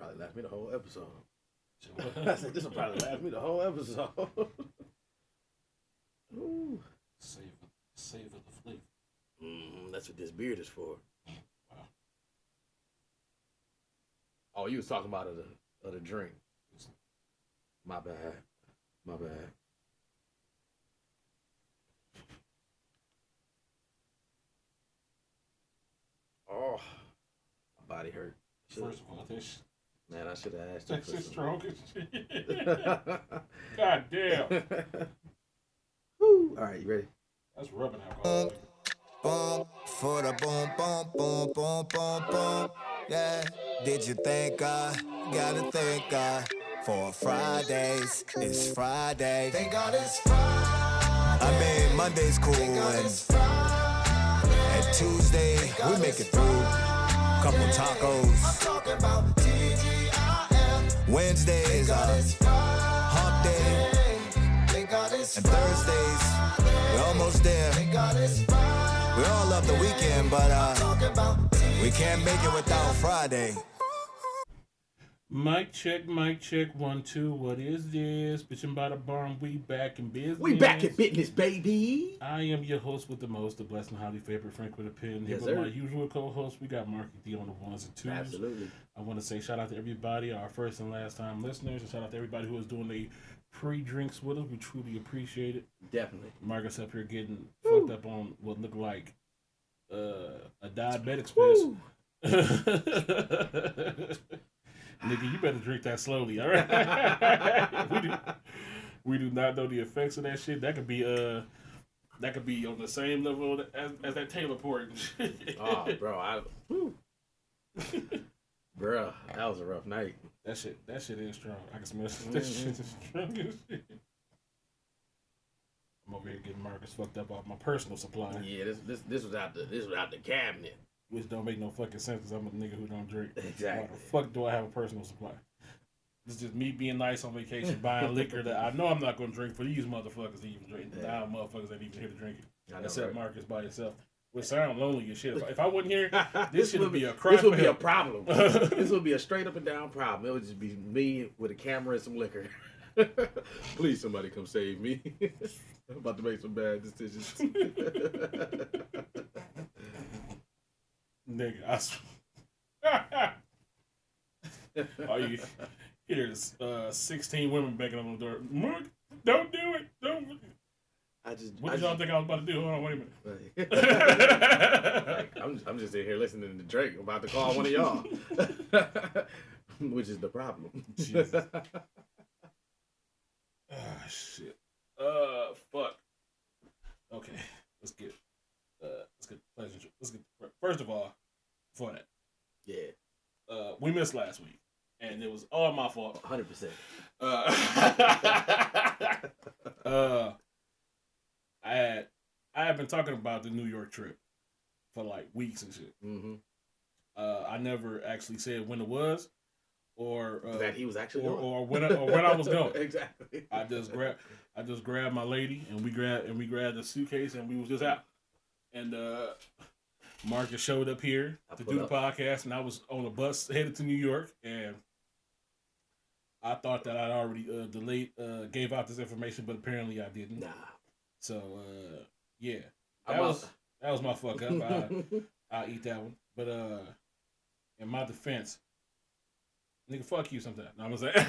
Probably last me the whole episode. I said this will probably last me the whole episode. Ooh. Savor the flavor. That's what this beard is for. Wow. Oh, you was talking about the drink. My bad. My bad. Oh, my body hurt. First of all, this Man, I should have asked you. that's strong as shit. God damn. Woo. All right, you ready? That's rubbing alcohol. Boom, for the boom, boom, boom, boom, boom, boom. Yeah, did you thank God? Gotta thank God for Fridays. It's Friday. Thank God it's Friday. I mean, Monday's cool and Tuesday we make it through. Couple tacos. I'm talking about TGIF. Wednesday is hump day. And Thursdays, we're almost there. We all love the weekend, but we can't make it without Friday. Mic check, 1, 2. What is this? Bitchin' by the barn, we back in business. We back in business, baby. I am your host with the most, the blessed and highly favored Frank with a pen. Here Yes, with sir. my usual co-host, we got Marky D on the ones and twos. Absolutely. I want to say shout out to everybody, our first and last time listeners, and shout out to everybody who is doing the pre-drinks with us. We truly appreciate it. Definitely. Marcus up here getting fucked up on what looked like a diabetic's piss. Nigga, you better drink that slowly, all right? we do not know the effects of that shit. That could be on the same level as that Taylor port and shit. Oh, bro, Bruh, that was a rough night. That shit is strong. I can smell that shit is strong as shit. I'm over here getting Marcus fucked up off my personal supply. Yeah, this was out the cabinet. Which don't make no fucking sense because I'm a nigga who don't drink. Exactly. Why the fuck do I have a personal supply? It's just me being nice on vacation, buying liquor that I know I'm not going to drink for these motherfuckers to even drink. Yeah. Now motherfuckers ain't even here to drink it. I know, Except right? Marcus by yourself. Which sound lonely as shit. If I wasn't here, this shit would be a cry. This would be a problem. This would be a straight up and down problem. It would just be me with a camera and some liquor. Please, somebody come save me. I'm about to make some bad decisions. Nigga, I swear. All you here's 16 women banging on the door. Mark, don't do it. Don't. What did y'all think I was about to do? Hold on, wait a minute. Like, I'm just in here listening to Drake. I'm about to call one of y'all, which is the problem. Jesus. Shit. Fuck. Okay, let's get pleasure. Let's get first of all, before that. Yeah. We missed last week, and it was all my fault. 100%. I had been talking about the New York trip for like weeks and shit. Mm-hmm. I never actually said when it was, or that he was actually going. or when I was going. Exactly. I just grabbed my lady and we grabbed a suitcase and we was just out. And Marcus showed up here to do the podcast, and I was on a bus headed to New York, and I thought that I'd already gave out this information, but apparently I didn't. Nah. So yeah, that was my fuck up. I'll eat that one. But in my defense, nigga, fuck you sometime. No, I'm gonna say.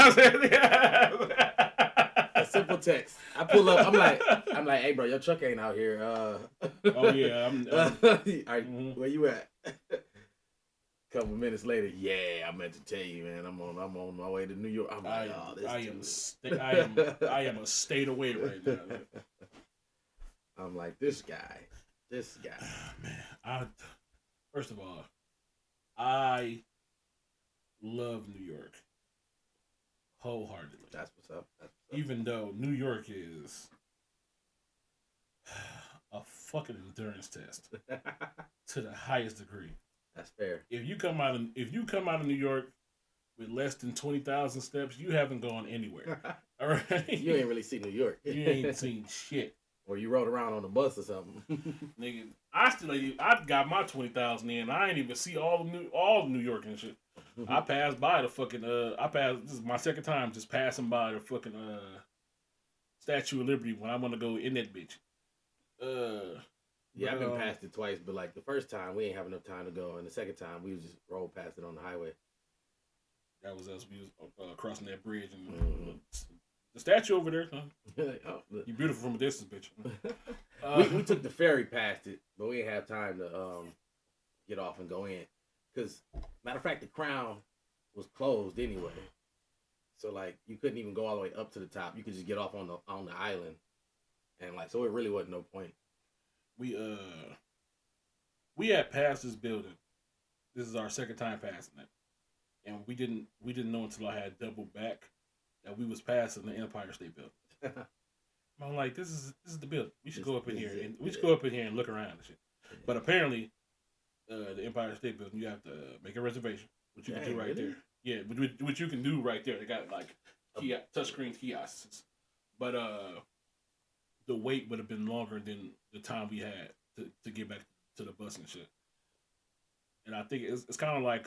A simple text. I pull up. I'm like, hey, bro, your truck ain't out here. Oh yeah, I'm where you at? Couple minutes later, yeah, I meant to tell you, man. I'm on my way to New York. I'm like, I am a state away right now. I'm like, this guy. Man, first of all, I love New York wholeheartedly. That's what's up. Even though New York is a fucking endurance test to the highest degree. That's fair. If you come out of New York with less than 20,000 steps, you haven't gone anywhere. All right, you ain't really seen New York. You ain't seen shit. Or you rode around on a bus or something. Nigga, I got my 20,000 in. I ain't even see all of New York and shit. I passed by the fucking this is my second time just passing by the fucking Statue of Liberty when I want to go in that bitch. Yeah, I've been past it twice, but like the first time we ain't have enough time to go, and the second time we just rolled past it on the highway. That was us. We was crossing that bridge, and the statue over there. Huh? You beautiful from a distance, bitch. We took the ferry past it, but we didn't have time to get off and go in. Cause matter of fact, the Crown was closed anyway, so like you couldn't even go all the way up to the top. You could just get off on the island, and like so it really wasn't no point. We had passed this building. This is our second time passing it, and we didn't know until I had doubled back that we was passing the Empire State Building. I'm like, this is the building. We should go up in here and we should go up in here and look around and shit. But apparently, the Empire State Building, you have to make a reservation, which you can do right there. Yeah, which you can do right there. They got like touchscreen kiosks, but the wait would have been longer than the time we had to get back to the bus and shit. And I think it's kind of like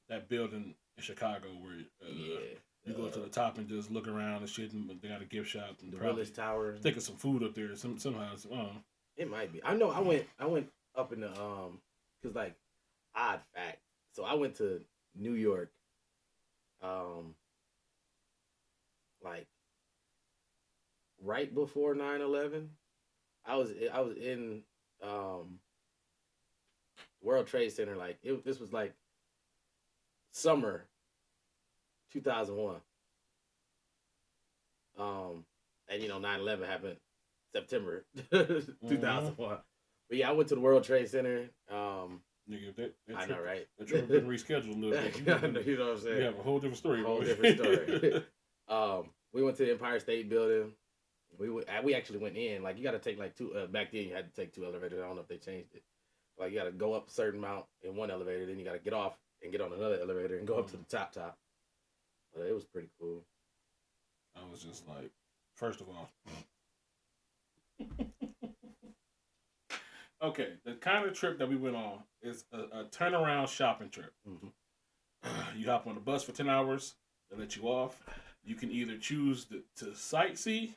that building in Chicago where you go to the top and just look around and shit, and they got a gift shop and the Willis Tower. Thinking some food up there somehow. It might be. I know. I went up in the cause like odd fact. So I went to New York, like right before 9/11. I was in World Trade Center. Like this was like summer 2001. And 9/11 happened September 2001. But yeah, I went to the World Trade Center. Nigga, that I know, right? That trip been rescheduled a little bit. You know what I'm saying? We have a whole different story. We went to the Empire State Building. We actually went in. Like you got to take like two. Back then you had to take two elevators. I don't know if they changed it. Like you got to go up a certain amount in one elevator, then you got to get off and get on another elevator and go up to the top. But it was pretty cool. I was just like, first of all. Okay, the kind of trip that we went on is a turnaround shopping trip. Mm-hmm. You hop on the bus for 10 hours, they let you off. You can either choose to sightsee,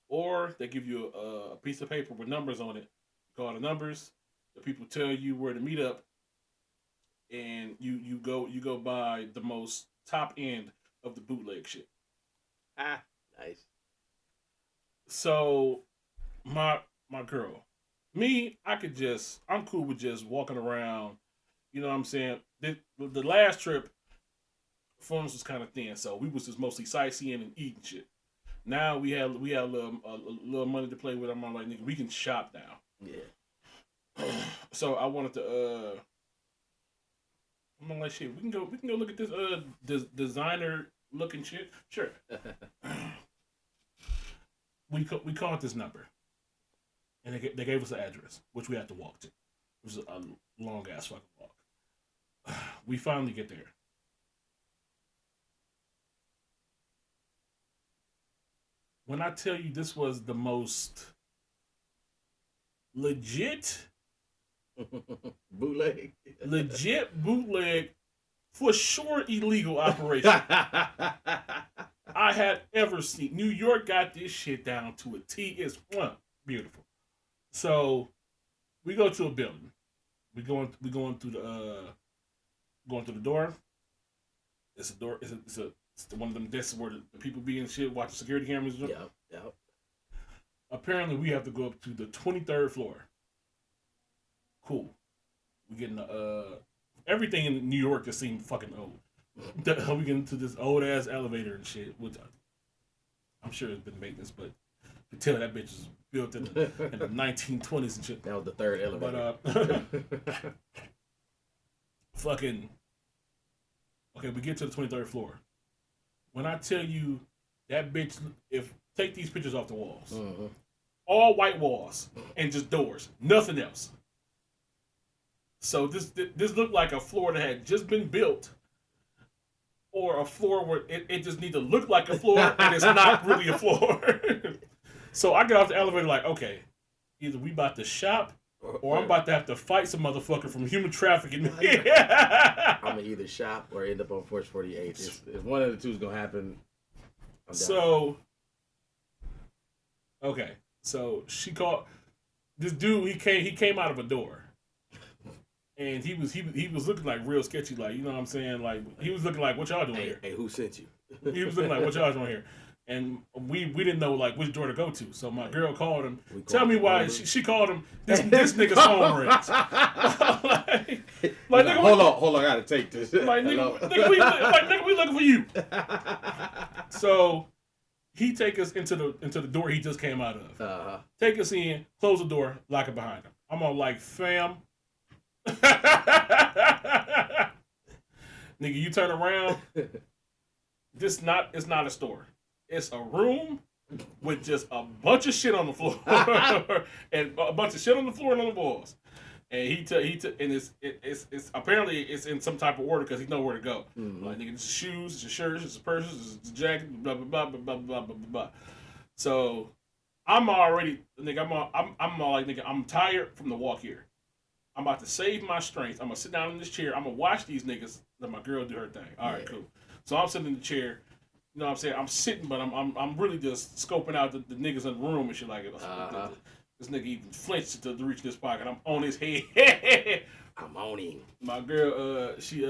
or they give you a piece of paper with numbers on it. You call the numbers, the people tell you where to meet up, and you go by the most top end of the bootleg shit. Nice. So, my girl. Me, I'm cool with just walking around. You know what I'm saying? The last trip, funds was kind of thin, so we was just mostly sightseeing and eating shit. Now we had a little money to play with. I'm like, nigga, we can shop now. Yeah. So I wanted to. I'm like, shit, we can go look at this designer looking shit. Sure. we called this number. And they gave us the address, which we had to walk to. It was a long ass fucking walk. We finally get there. When I tell you this was the most legit bootleg, for sure illegal operation I had ever seen. New York got this shit down to a T. It's beautiful. So we go to a building. We going through the door. It's a door. It's one of them desks where the people be and shit watching security cameras. Yep. Apparently, we have to go up to the 23rd floor. Cool. We getting everything in New York just seemed fucking old. We get into this old ass elevator and shit. Which I'm sure it's been maintenance, but you tell that bitch is built in the 1920s and shit. That was the third elevator. But fucking okay, we get to the 23rd floor. When I tell you that bitch, take these pictures off the walls, all white walls and just doors, nothing else. So this looked like a floor that had just been built, or a floor where it just need to look like a floor and it's not really a floor. So I get off the elevator like, okay, either we about to shop or I'm about to have to fight some motherfucker from human trafficking. I'm gonna either shop or end up on Force 48. If one of the two is gonna happen, I'm down. So she called this dude. He came out of a door, and he was looking like real sketchy, like, you know what I'm saying, like he was looking like, what y'all doing here? Hey, who sent you? He was looking like, what y'all doing here? And we didn't know like which door to go to. So my girl called him. Tell me why she called him. This nigga's phone rings. like nigga, hold on, I gotta take this. Like nigga, we looking for you. So he take us into the door he just came out of. Uh-huh. Take us in, close the door, lock it behind him. I'm all like, fam. Nigga, you turn around. It's not a store. It's a room with just a bunch of shit on the floor and a bunch of shit on the floor and on the walls. And and it's apparently it's in some type of order because he know where to go. Mm-hmm. Like, nigga, it's shoes, it's your shirts, it's your purses, it's your jacket, blah blah blah blah blah blah blah blah. So I'm already, nigga, I'm all like, nigga, I'm tired from the walk here. I'm about to save my strength. I'm gonna sit down in this chair. I'm gonna watch these niggas. Let my girl do her thing. All right, cool. So I'm sitting in the chair. You know what I'm saying? I'm sitting, but I'm really just scoping out the niggas in the room and shit like it. This nigga even flinched to reach this pocket. I'm on his head. I'm on him. My girl, she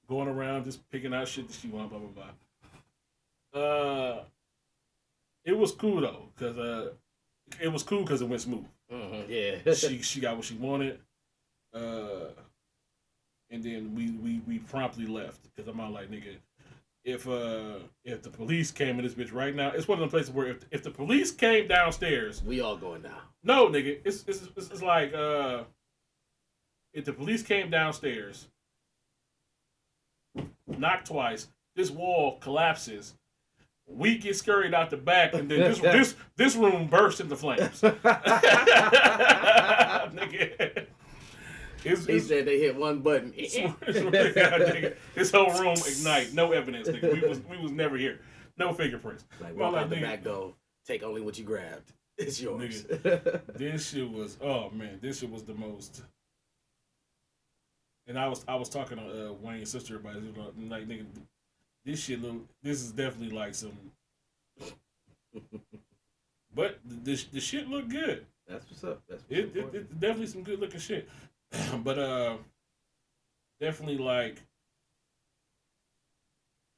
going around just picking out shit that she want, blah blah blah. It was cool though, cause it went smooth. Mm-hmm, yeah. she got what she wanted. And then we promptly left because I'm all like, nigga, if the police came in this bitch right now, it's one of the places where if the police came downstairs, we all going down. No, nigga, it's like if the police came downstairs, knock twice, this wall collapses, we get scurried out the back, and then this room bursts into flames. Nigga. He said they hit one button. This whole room ignite. No evidence, nigga. We was never here. No fingerprints. Like, walk out the back door. Take only what you grabbed. It's yours. Nigga, this shit was, oh man, this shit was the most. And I was talking to Wayne's sister about it. Like, nigga, this is definitely like some. But the shit looked good. That's what's up. It's definitely some good looking shit. But definitely, like,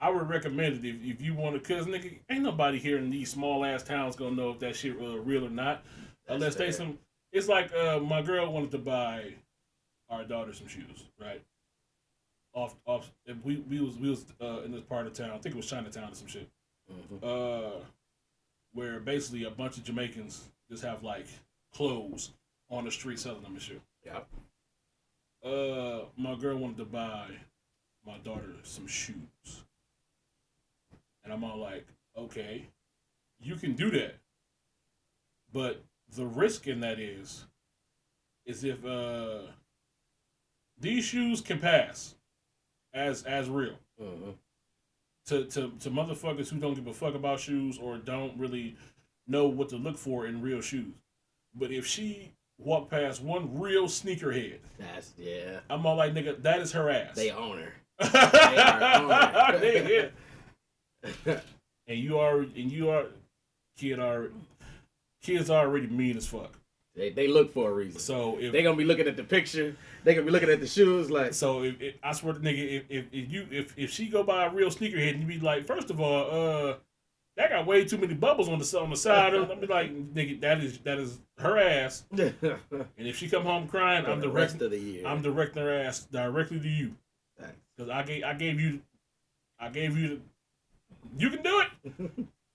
I would recommend it if you want to, cause nigga, ain't nobody here in these small ass towns gonna know if that shit real or not, unless they some. It's like my girl wanted to buy our daughter some shoes, right? Off. We was in this part of town. I think it was Chinatown or some shit. Mm-hmm. Where basically a bunch of Jamaicans just have like clothes on the street selling them and shit. Yep. My girl wanted to buy my daughter some shoes. And I'm all like, okay, you can do that. But the risk in that is if these shoes can pass as real. Mm-hmm. To motherfuckers who don't give a fuck about shoes or don't really know what to look for in real shoes. But if she walk past one real sneakerhead. I'm all like, nigga, that is her ass. They own her. They are owner. And you are kids already mean as fuck. They look for a reason. So if they gonna be looking at the picture, they gonna be looking at the shoes like. So I swear to nigga, if she go by a real sneakerhead and you be like, first of all, that got way too many bubbles on the side. I'll be like, nigga, that is her ass. And if she come home crying, I'm directing her ass directly to you. Because I gave you you can do it.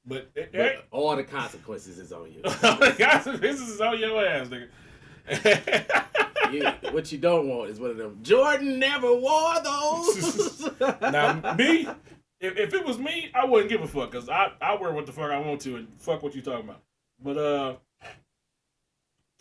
But all the consequences is on you. All the consequences is on your ass, nigga. What you don't want is one of them. Jordan never wore those. Now me. If it was me, I wouldn't give a fuck, because I wear what the fuck I want to and fuck what you talking about. But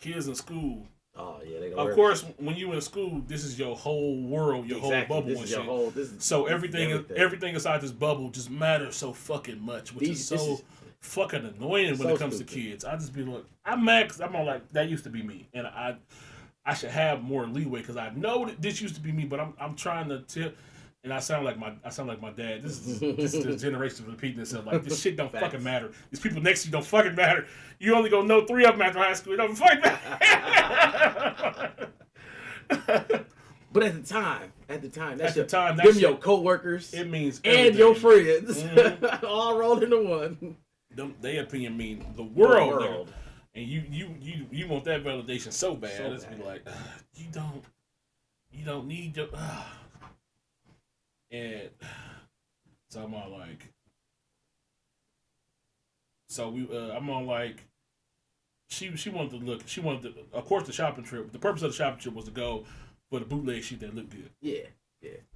kids in school. Oh yeah, they of course, when you in school, this is your whole world, your whole bubble and shit. So everything inside this bubble just matters so fucking much, which is so fucking annoying when it comes to kids. I just be like, I'm mad because I'm all like, that used to be me, and I should have more leeway because I know that this used to be me, but I'm trying to tell. And I sound like my dad. This is the generation repeating itself. Like, this shit don't fucking matter. These people next to you don't fucking matter. You only gonna know 3 of them after high school. It don't fucking matter. But at the time, them your coworkers. It means everything. And your friends, all rolled into one. Their opinion mean the world. And you want that validation so bad. It's be like, you don't need your. And so I'm on like, I'm on like, she wanted to look. She wanted to, of course, the shopping trip. The purpose of the shopping trip was to go for the bootleg shit that looked good. Yeah.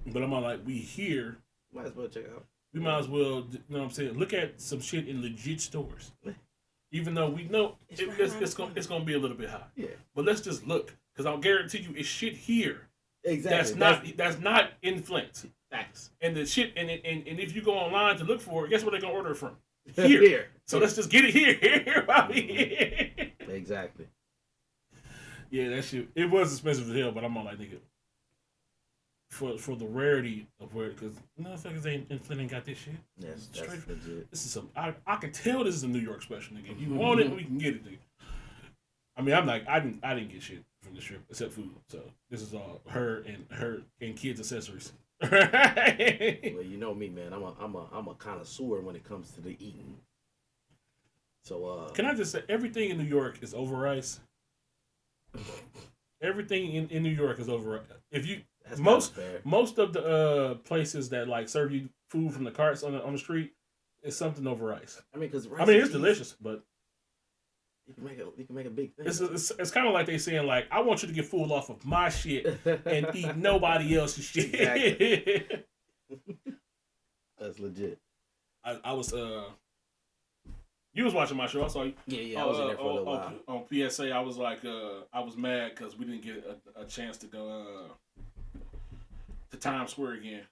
But I'm on like, we here. Might as well check out. We might as well, you know what I'm saying? Look at some shit in legit stores. Even though we know it's gonna be a little bit high. Yeah. But let's just look, because I'll guarantee you, it's shit here. Exactly. That's not in Flint. Facts. And the shit, and if you go online to look for it, guess where they're gonna order it from? Here. So let's just get it here. Exactly. Yeah, that shit. It was expensive as hell, but I'm on like, nigga, for the rarity of where, because motherfuckers in Flint ain't got this shit. Yes, that's legit. This is I can tell this is a New York special, nigga. If you want it, we can get it, nigga. I mean, I'm like, I didn't get shit from the trip except food. So this is all her and kids' accessories. Well, you know me, man. I'm a connoisseur when it comes to the eating. So can I just say, everything in New York is over ice. Everything in New York is over. If you most of the places that like serve you food from the carts on the street is something over ice. I mean, it's delicious, but you can make a big thing. It's kind of like they saying like, I want you to get full off of my shit and eat nobody else's shit. Exactly. That's legit. I was you was watching my show. I saw you. Yeah. I was in there for a little while. On PSA, I was like, I was mad because we didn't get a chance to go to Times Square again.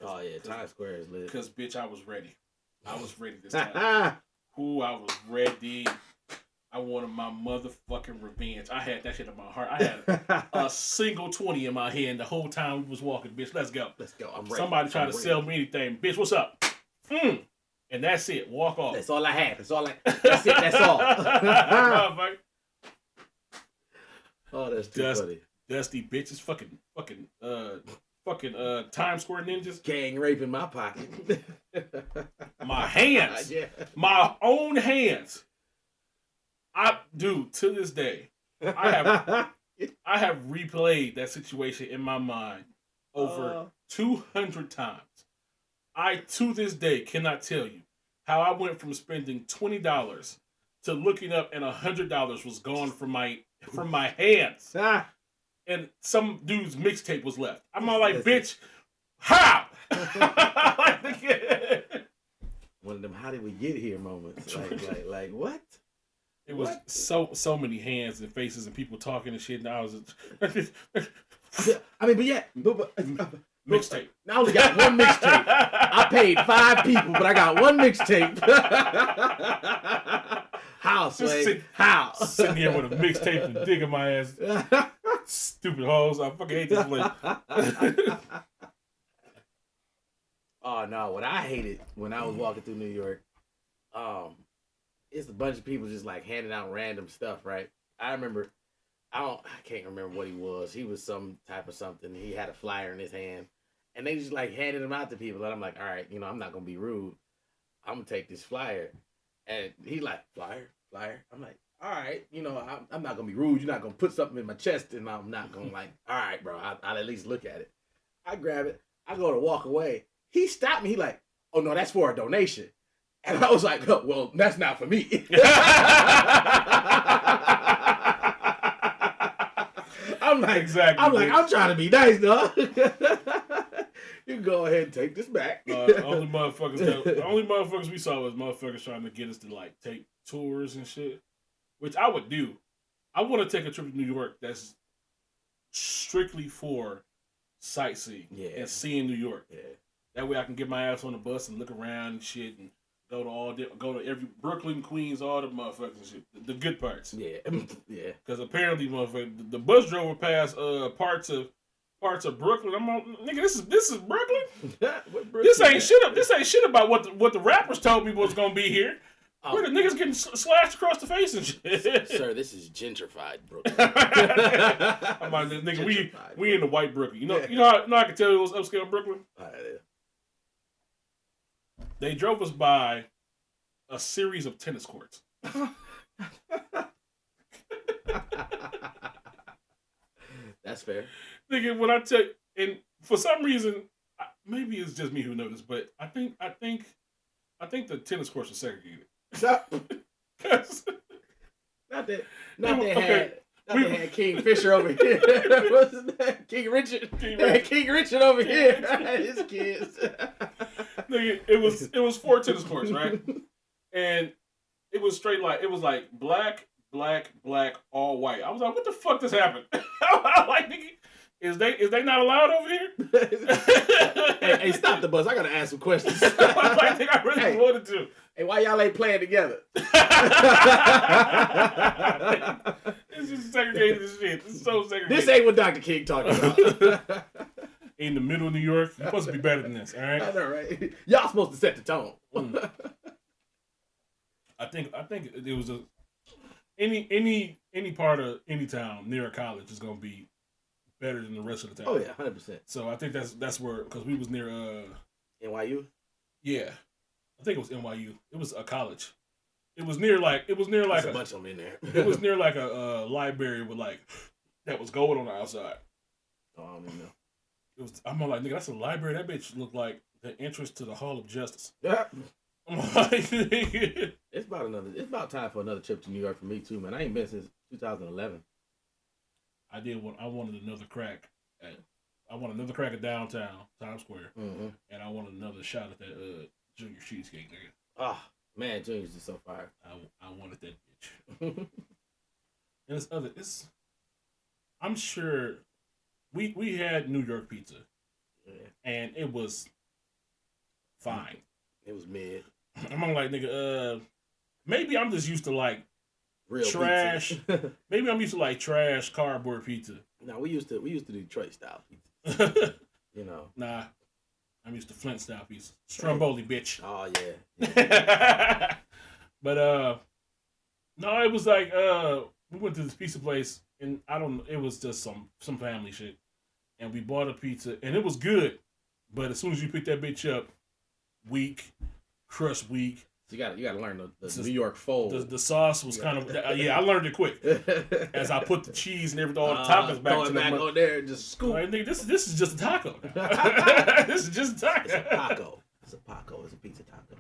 Oh yeah, Times Square is lit. Because bitch, I was ready. I was ready this time. Ooh, I was ready. I wanted my motherfucking revenge. I had that shit in my heart. I had a single 20 in my hand the whole time we was walking. Bitch, let's go. I'm ready. Somebody tried to sell me anything. Bitch, what's up? And that's it. Walk off. That's all I had. That's it. That's all. Oh, that's too funny. Dusty bitches. Fucking Times Square ninjas. Gang rape in my pocket. My hands. Yeah. My own hands. To this day, I have replayed that situation in my mind over 200 times. I, to this day, cannot tell you how I went from spending $20 to looking up and $100 was gone from my hands. And some dude's mixtape was left. I'm all like, bitch, how? One of them how did we get here moments. Like what? It was so many hands and faces and people talking and shit, and I was mixtape. I only got one mixtape. I paid 5 people, but I got one mixtape. How, Sway? How? Sitting here with a mixtape and digging my ass. Stupid hoes. I fucking hate this place. Oh no, what I hated when I was walking through New York, it's a bunch of people just like handing out random stuff, right? I can't remember what he was. He was some type of something. He had a flyer in his hand. And they just like handed him out to people. And I'm like, all right, I'm not going to be rude. I'm going to take this flyer. And he's like, flyer? I'm like, all right, I'm not going to be rude. You're not going to put something in my chest. And I'm not going to like, all right, bro, I'll at least look at it. I grab it. I go to walk away. He stopped me. He like, oh, no, that's for a donation. And I was like, oh, well, that's not for me. I'm like, I'm trying to be nice, dog. You can go ahead and take this back. Only motherfuckers we saw was motherfuckers trying to get us to like take tours and shit, which I would do. I want to take a trip to New York that's strictly for sightseeing and seeing New York. Yeah. That way I can get my ass on the bus and look around and shit and Go to every Brooklyn, Queens, all the motherfuckers and shit. The good parts. Yeah, yeah. Because apparently, motherfucker, the bus drove past parts of Brooklyn. I'm on, nigga. This is Brooklyn. This ain't shit. This ain't shit about what the rappers told me was gonna be here. Where the niggas getting slashed across the face and shit. Sir, this is gentrified Brooklyn. I'm like, nigga, we in the white Brooklyn. You know how I can tell it was upscale Brooklyn. They drove us by a series of tennis courts. That's fair. Nigga, when I tell you, and for some reason, maybe it's just me who noticed, but I think the tennis courts are segregated. Not that they had King Fisher over here. What's his name? King Richard. King Richard over here. His kids. Nigga, it was 4 tennis courts, right? And it was straight it was like black, all white. I was like, what the fuck just happened? I'm like, nigga, is they not allowed over here? hey, stop the bus. I gotta ask some questions. I think I really wanted to. Hey, why y'all ain't playing together? This is segregated as shit. This is so segregated. This ain't what Dr. King talking about. In the middle of New York, you're supposed to be better than this, all right? I know, right? Y'all supposed to set the tone. I think it was any part of any town near a college is gonna be better than the rest of the town. Oh yeah, 100%. So I think that's where, because we was near NYU. Yeah, I think it was NYU. It was a college. It was near like a bunch of them in there. It was near like a library with that was gold on the outside. Oh, I don't even know. I'm like, nigga, that's a library. That bitch looked like the entrance to the Hall of Justice. Yeah. I'm like, nigga. It's about time for another trip to New York for me too, man. I ain't been since 2011. I wanted another crack at downtown Times Square, and I wanted another shot at that Junior cheesecake, nigga. Oh man, Junior's just so fire. I wanted that bitch. And I'm sure we had New York pizza, and it was fine. It was mid. I'm like, nigga, maybe I'm just used to real trash. Maybe I'm used to trash cardboard pizza. No, we used to Detroit style pizza. You know. Nah, I'm used to Flint style pizza. Stromboli, bitch. Oh yeah. But no, it was we went to this pizza place, and it was just some family shit, and we bought a pizza, and it was good, but as soon as you pick that bitch up, weak, crust weak. So you gotta learn the New York fold. The sauce was kind of I learned it quick as I put the cheese and everything, all the toppings back to the on there and just scoop. Like, nigga, this is just a taco. This is just a taco. It's a taco. It's a pizza taco.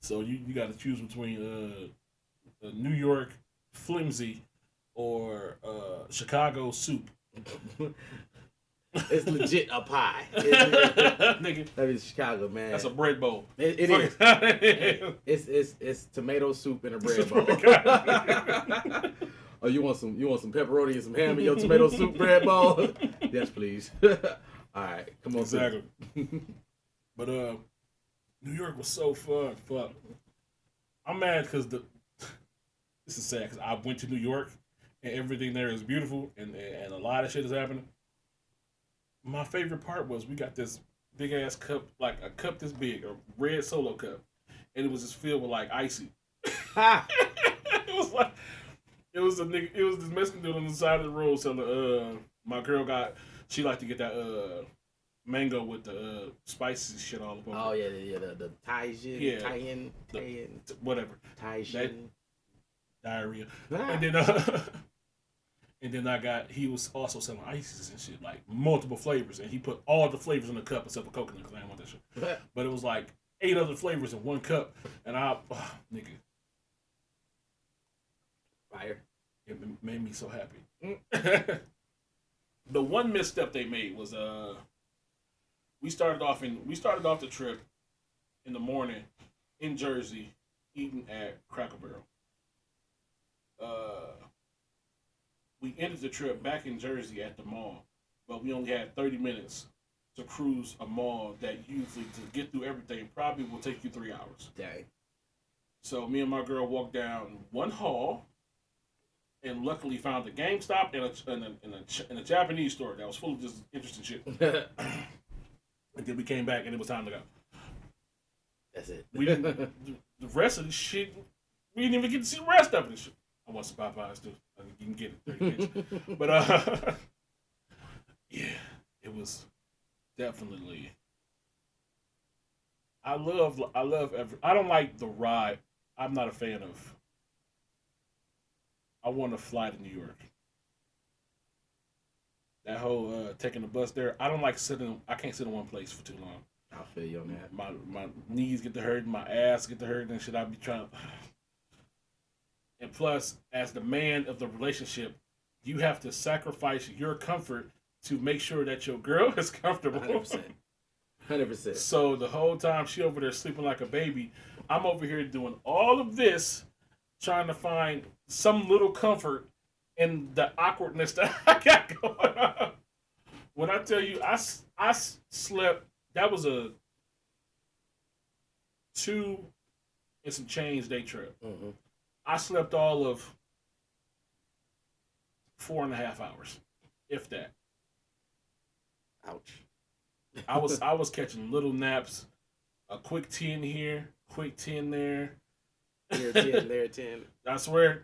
So you got to choose between New York flimsy or Chicago soup. It's legit a pie. Nigga, that is Chicago, man. That's a bread bowl. It is. It's tomato soup in a bread bowl. Oh, you want some pepperoni and some ham in your tomato soup bread bowl? Yes, please. All right, come on. Exactly. But New York was so fun. Fuck. I'm mad because this is sad because I went to New York and everything there is beautiful and a lot of shit is happening. My favorite part was we got this big ass cup, like a cup this big, a red Solo cup, and it was just filled with icy. It was this Mexican dude on the side of the road selling. My girl she liked to get that mango with the spicy shit all over. Oh yeah, the Thai-jin, yeah, Thai-yin, whatever. Thai-jin. Diarrhea, and then he was also selling ices and shit, multiple flavors, and he put all the flavors in the cup except for coconut because I didn't want that shit. But it was 8 other flavors in one cup, and nigga, fire! It made me so happy. The one misstep they made was we started off the trip in the morning in Jersey, eating at Cracker Barrel. We ended the trip back in Jersey at the mall, but we only had 30 minutes to cruise a mall that usually, to get through everything, probably will take you 3 hours. Dang. So me and my girl walked down one hall, and luckily found a GameStop and a Japanese store that was full of just interesting shit. And then we came back and it was time to go. That's it. We didn't. The rest of the shit, we didn't even get to see the rest of it. I want some Popeyes too. You can get it, 30 bitch. But yeah, it was definitely. I love I don't like the ride. I'm not a fan of. I want to fly to New York. That whole taking the bus there, I don't like sitting. I can't sit in one place for too long. I feel you on that. My knees get to hurt, my ass get to hurt, and shit. I be trying. And plus, as the man of the relationship, you have to sacrifice your comfort to make sure that your girl is comfortable. 100%. So the whole time she over there sleeping like a baby, I'm over here doing all of this, trying to find some little comfort in the awkwardness that I got going on. When I tell you, I slept. That was a 2 and some change day trip. Mm-hmm. I slept all of 4.5 hours, if that. Ouch. I was catching little naps, a quick 10 here, quick 10 there. Here 10, there 10. I swear,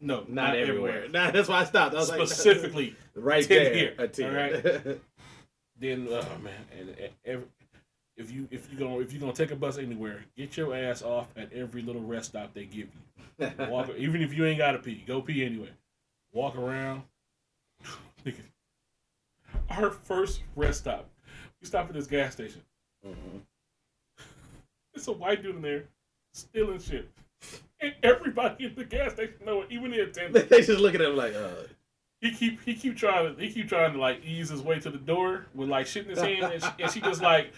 not everywhere. Nah, that's why I stopped. I was specifically like, right 10 there, here. a 10. All right. Then, oh man, and if you're gonna take a bus anywhere, get your ass off at every little rest stop they give you. Walk, even if you ain't gotta pee, go pee anyway. Walk around. Our first rest stop, we stopped at this gas station. Mm-hmm. It's a white dude in there stealing shit, and everybody in the gas station know it, even the attendant. They just looking at him like, He keep trying to like ease his way to the door with like shit in his hand, and she just like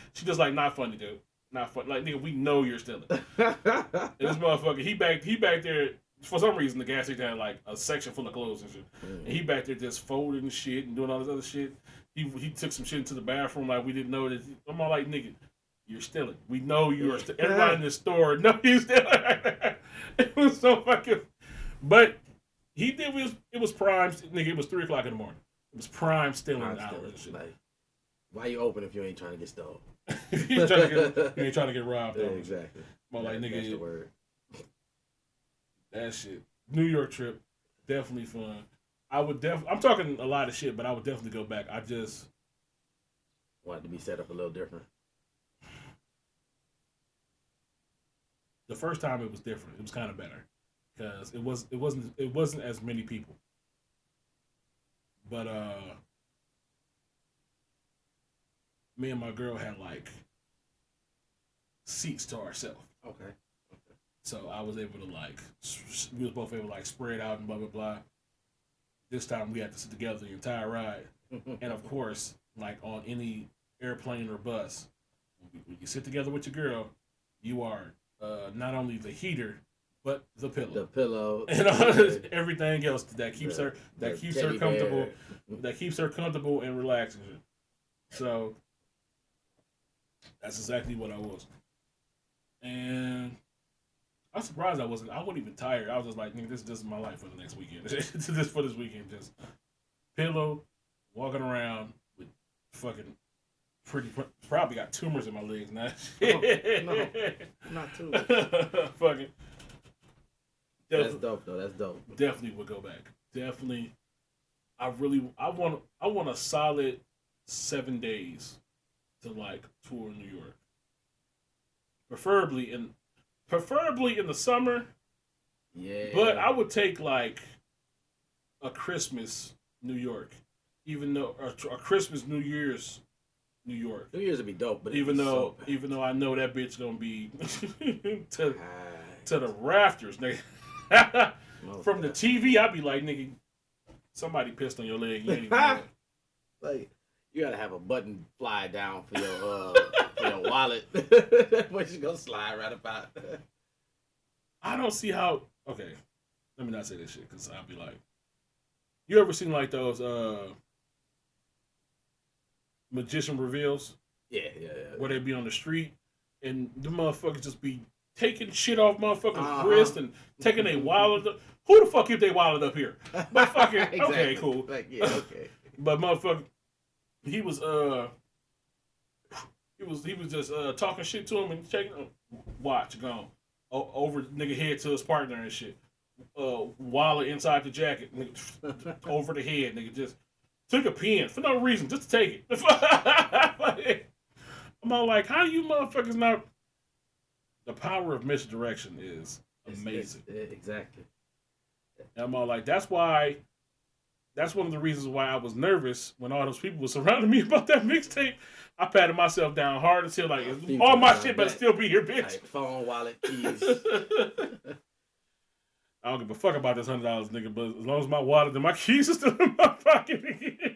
not funny, dude, not funny. Like, nigga, we know you're stealing. And this motherfucker, he back there for some reason. The gas station had like a section full of clothes and shit, and he back there just folding shit and doing all this other shit. He took some shit into the bathroom like we didn't know that. I'm all like, nigga, you're stealing. We know you are stealing. Everybody in the store know you're stealing. It was so fucking, but. He did. It was prime. Nigga, it was 3:00 in the morning. It was prime stealing hours. Like, why you open if you ain't trying to get stole? you ain't trying to get robbed. Yeah, exactly. But like, nigga, that's the word. That shit. New York trip, definitely fun. I'm talking a lot of shit, but I would definitely go back. I just wanted to be set up a little different. The first time it was different. It was kind of better. Because it wasn't as many people, but me and my girl had like seats to ourselves. Okay. So I was able to we was both able to like spread out and blah blah blah. This time we had to sit together the entire ride, and of course, like on any airplane or bus, when you sit together with your girl, you are not only the heater. But the pillow, and everything else that keeps her comfortable, that keeps her comfortable and relaxing. So that's exactly what I was, and I'm surprised I wasn't even tired. I was just like, nigga, this is my life for the next weekend. For this weekend, just pillow, walking around with fucking probably got tumors in my legs now. No, not tumors. Fucking. That's dope though. That's dope. Definitely would go back. Definitely. I want a solid 7 days to like tour New York. Preferably in the summer. Yeah. But I would take like a Christmas New York, even though a Christmas New Year's New York. New Year's would be dope, but even though I know that bitch gonna be to the rafters, nigga. From the TV, I'd be like, nigga, somebody pissed on your leg. You ain't even know it. Like, you gotta have a button fly down for your wallet. Which is gonna slide right about. I don't see how. Okay, let me not say this shit because I'll be like, you ever seen like those magician reveals? Yeah. Where they be on the street and the motherfuckers just be taking shit off motherfuckers' wrist and taking their wallet. Who the fuck keep their wallet up here? But fucking Exactly. okay, cool. Like, yeah, okay. But motherfucker, he was just talking shit to him and checking. Watch gone over nigga head to his partner and shit. Wallet inside the jacket, nigga, over the head, nigga. Just took a pen for no reason, just to take it. I'm all like, how do you motherfuckers not? The power of misdirection is amazing. Exactly. And I'm all like, that's one of the reasons why I was nervous when all those people were surrounding me about that mixtape. I patted myself down hard as hell, like, all my shit better still be here, bitch. Like phone, wallet, keys. I don't give a fuck about this $100, nigga, but as long as my wallet and my keys are still in my pocket, nigga.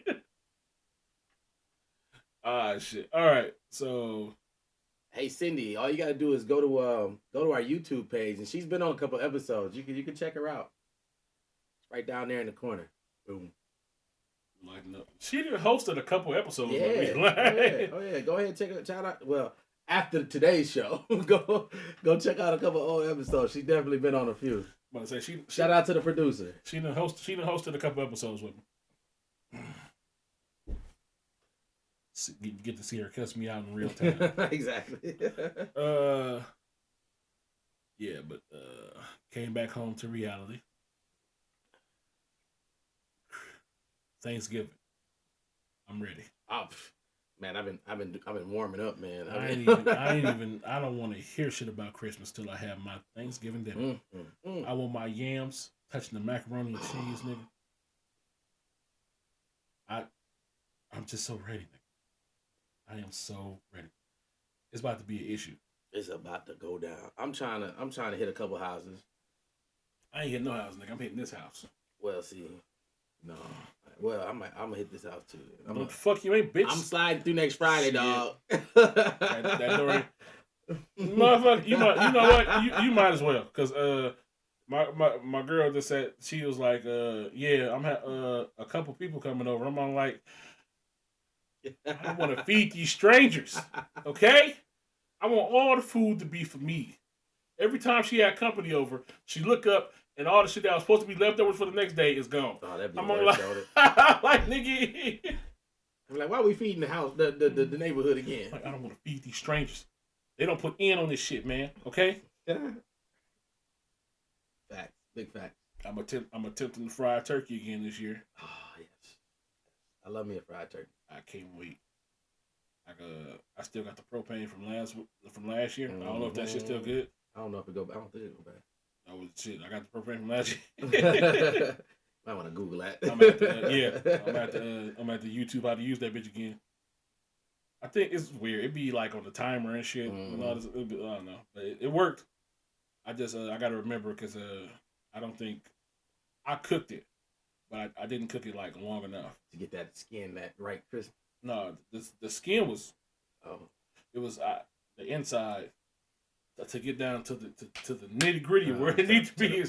Ah, shit. All right, so. Hey, Cindy, all you gotta do is go to our YouTube page, and she's been on a couple episodes. You can check her out. It's right down there in the corner. Boom. Like, no. She done hosted a couple episodes. Yeah. Oh yeah. Go ahead and check it out. Well, after today's show, go check out a couple old episodes. She's definitely been on a few. I'm say shout out to the producer. She done hosted a couple episodes with me. Get to see her cuss me out in real time. Exactly. Yeah, but came back home to reality. Thanksgiving. I'm ready. Oh, man, I've been warming up, man. I don't want to hear shit about Christmas till I have my Thanksgiving dinner. I want my yams touching the macaroni and cheese, nigga. I'm just so ready, nigga. I am so ready. It's about to be an issue. It's about to go down. I'm trying to hit a couple houses. I ain't hitting no house, nigga. I'm hitting this house. Well, see, no. Well, I'm gonna hit this house too. Fuck you ain't, bitch. I'm sliding through next Friday, shit. dog. that door. Motherfucker, you know what? You might as well, cause my girl just said, she was like, yeah, I'm a couple people coming over. I'm on like, I want to feed these strangers, okay? I want all the food to be for me. Every time she had company over, she look up and all the shit that was supposed to be leftovers for the next day is gone. Oh, that'd be I'm worse, like nigga. I'm like, why are we feeding the house, the neighborhood again? Like, I don't want to feed these strangers. They don't put in on this shit, man. Okay. Facts, big facts. I'm attempting to fry turkey again this year. Oh yes, I love me a fried turkey. I can't wait. I still got the propane from last year. I don't know if that shit's still good. I don't know if it go. I don't think it go back. Oh shit! I got the propane from last year. I want to Google that. I'm at the YouTube how to use that bitch again. I think it's weird. It'd be like on the timer and shit. And all this, I don't know, but it worked. I just I gotta remember because I don't think I cooked it, but I didn't cook it like long enough to get that skin that right crisp. No, the skin was. Oh. It was the inside to get down to the nitty gritty where it needs to be.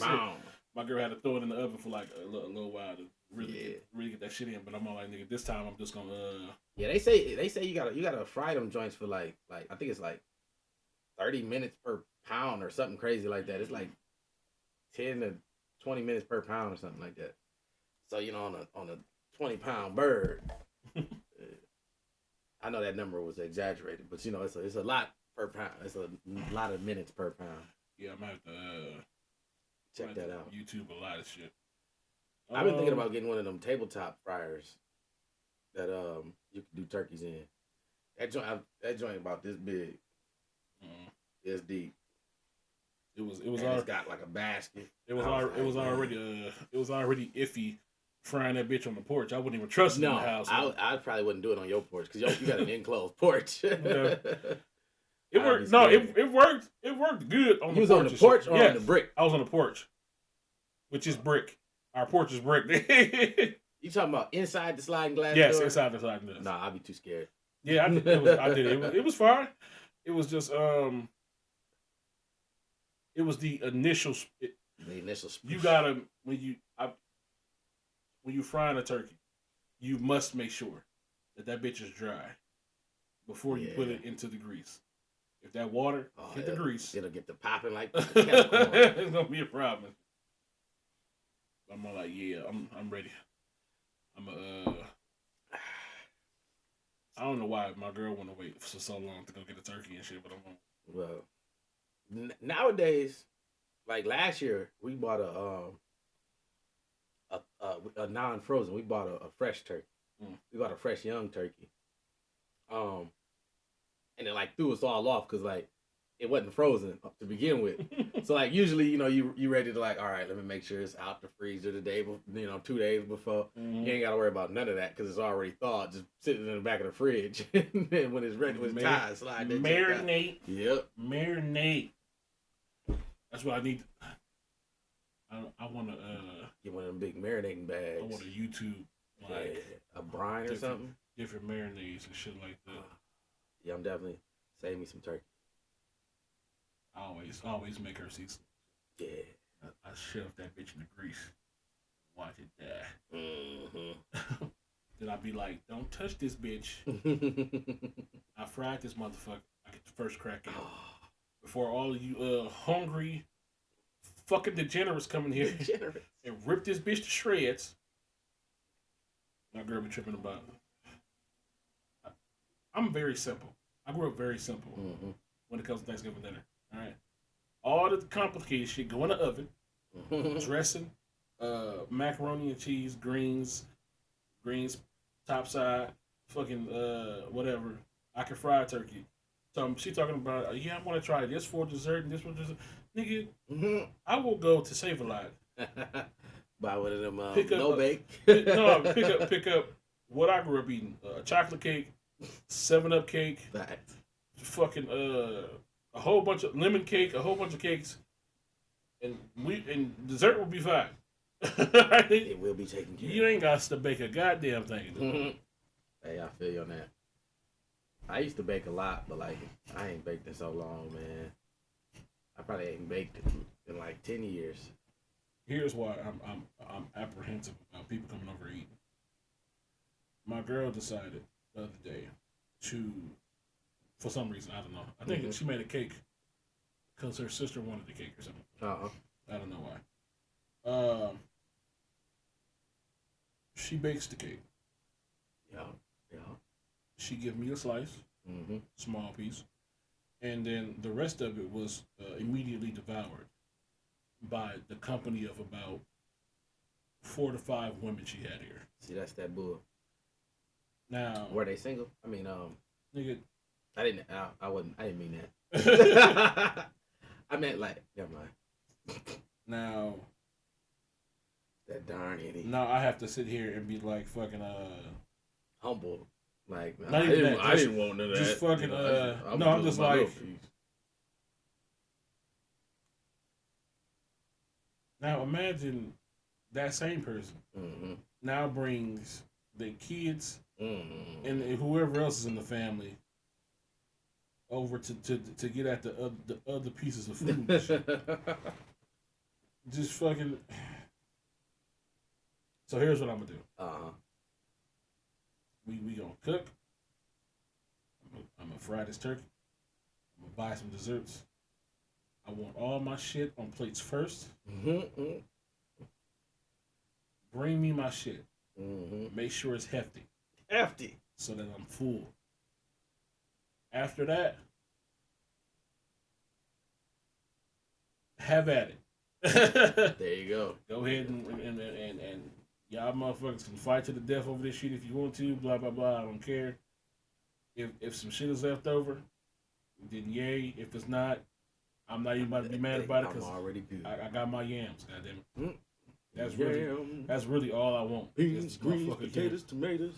My girl had to throw it in the oven for like a little while to really get that shit in. But I'm all like, nigga, this time I'm just gonna. Yeah, they say you gotta fry them joints for like I think it's like 30 minutes per pound or something crazy like that. It's like 10 to 20 minutes per pound or something like that. So on a 20-pound bird. I know that number was exaggerated, but it's a lot per pound. It's a lot of minutes per pound. Yeah, I'm gonna have to check that out. YouTube a lot of shit. I've been thinking about getting one of them tabletop fryers that you can do turkeys in. That joint about this big. It's deep. It's got like a basket. It was already iffy. Frying that bitch on the porch, I wouldn't even trust it in the house. I probably wouldn't do it on your porch because you got an enclosed porch. Yeah. It worked. No, it worked. It worked good on the porch. You was on the porch or on the brick? I was on the porch, which is brick. Our porch is brick. You talking about inside the sliding glass? Yes, door? inside the sliding glass. Nah, I'd be too scared. Yeah, I did it. It was fine. It was just it was the initial. The initial. You gotta when you frying a turkey, you must make sure that bitch is dry before you put it into the grease. If that water hit the grease, it'll get the popping like it's gonna be a problem. I'm like, yeah, I'm ready. I don't know why my girl want to wait for so long to go get a turkey and shit, but I'm on. Well, nowadays, like last year, we bought a non-frozen. We bought a fresh turkey. We bought a fresh young turkey. And it like threw us all off because like it wasn't frozen to begin with. So like usually, you ready to like, all right, let me make sure it's out the freezer the day, 2 days before. You ain't got to worry about none of that because it's already thawed, just sitting in the back of the fridge. And then when it's ready, when it's time, slide that marinate. Yep. Marinate. That's what I need. I want to get one of them big marinating bags. I want a YouTube like a brine or something. Different marinades and shit like that. Yeah, I'm definitely saving me some turkey. I always make her see some. Yeah. I shove that bitch in the grease. Watch it die. Mm-hmm. Then I be like, don't touch this bitch. I fried this motherfucker. I get the first crack at it. Before all of you hungry fucking degenerates come in here and rip this bitch to shreds. My girl be tripping about it. I'm very simple. I grew up very simple when it comes to Thanksgiving dinner. All right, all the complicated shit go in the oven. Dressing, macaroni and cheese, greens, topside, fucking whatever. I can fry a turkey. So she talking about, yeah, I want to try this for dessert and this for dessert. Nigga, I will go to Save-A-Lot. Buy one of them bake. Pick up what I grew up eating: chocolate cake, 7-Up cake, fucking a whole bunch of lemon cake, a whole bunch of cakes, and dessert will be fine. It will be taken care of. You ain't got to bake a goddamn thing. Hey, I feel you on that. I used to bake a lot, but like I ain't baked in so long, man. I probably ain't baked in like 10 years. Here's why I'm apprehensive about people coming over eating. My girl decided the other day to, for some reason, I don't know. I think she made a cake because her sister wanted the cake or something. I don't know why. She bakes the cake. Yeah. She give me a slice, small piece, and then the rest of it was immediately devoured by the company of about 4 to 5 women she had here. See, that's that bull. Now, were they single? I mean, nigga, I didn't mean that. I meant like, never mind. Now, that darn idiot. Now I have to sit here and be like fucking humble. Like, I didn't want none of just that. fucking no, I'm just like. Now imagine that same person now brings the kids and whoever else is in the family over to get at the other pieces of food. Just fucking. So here's what I'm gonna do. We gonna cook. I'm gonna fry this turkey. I'm gonna buy some desserts. I want all my shit on plates first. Bring me my shit. Make sure it's hefty. So that I'm full. After that, have at it. There you go. Go ahead and y'all motherfuckers can fight to the death over this shit if you want to. Blah blah blah. I don't care. If some shit is left over, then yay. If it's not, I'm not even about to be mad about it because I got my yams. Goddamn it. That's really all I want. Beans, greens, potatoes, tomatoes.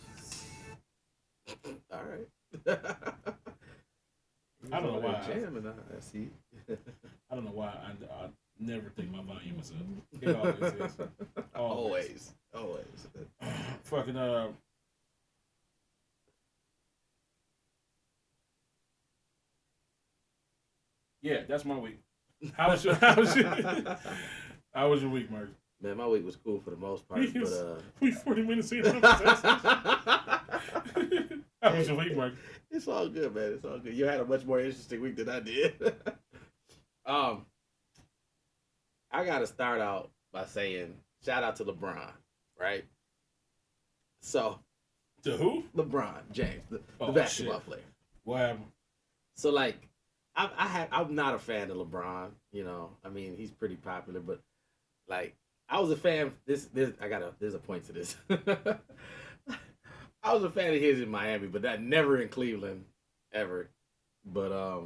All right. I don't know why. I see. I don't know why I never think my volume is up. It always is. Always. Fucking yeah, that's my week. How was your week, Mark? Man, my week was cool for the most part. We 40 minutes in. How How was your week, Mark? It's all good, man. It's all good. You had a much more interesting week than I did. I gotta start out by saying shout out to LeBron, right? So To who? LeBron James, the basketball player. What happened? So like, I'm not a fan of LeBron. You know, I mean, he's pretty popular, but like, I was a fan. There's a point to this. I was a fan of his in Miami, but that never in Cleveland, ever. But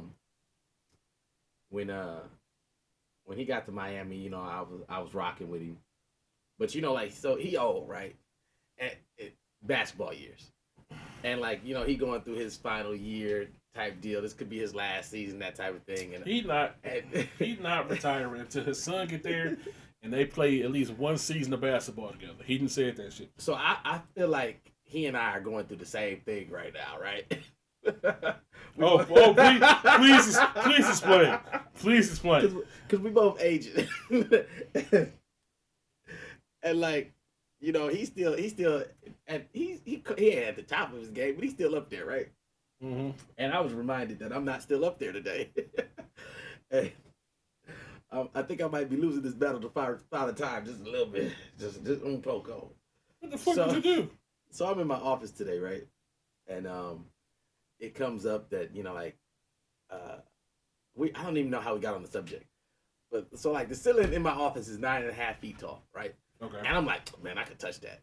when he got to Miami, you know, I was rocking with him. But you know, like, so he old, right? At basketball years, and like, you know, he going through his final year type deal. This could be his last season, that type of thing. And he's not retiring until his son get there, and they play at least one season of basketball together. He didn't say that shit. So I feel like he and I are going through the same thing right now, right? Please explain. Please explain. Because we both aging. And like, you know, he's still, and he ain't at the top of his game, but he's still up there, right? Mm-hmm. And I was reminded that I'm not still up there today. Hey, I think I might be losing this battle to Father Time just a little bit, just un poco. What the fuck did you do? So I'm in my office today, right? And it comes up that, you know, like, I don't even know how we got on the subject, but so like the ceiling in my office is 9.5 feet tall, right? Okay. And I'm like, man, I could touch that.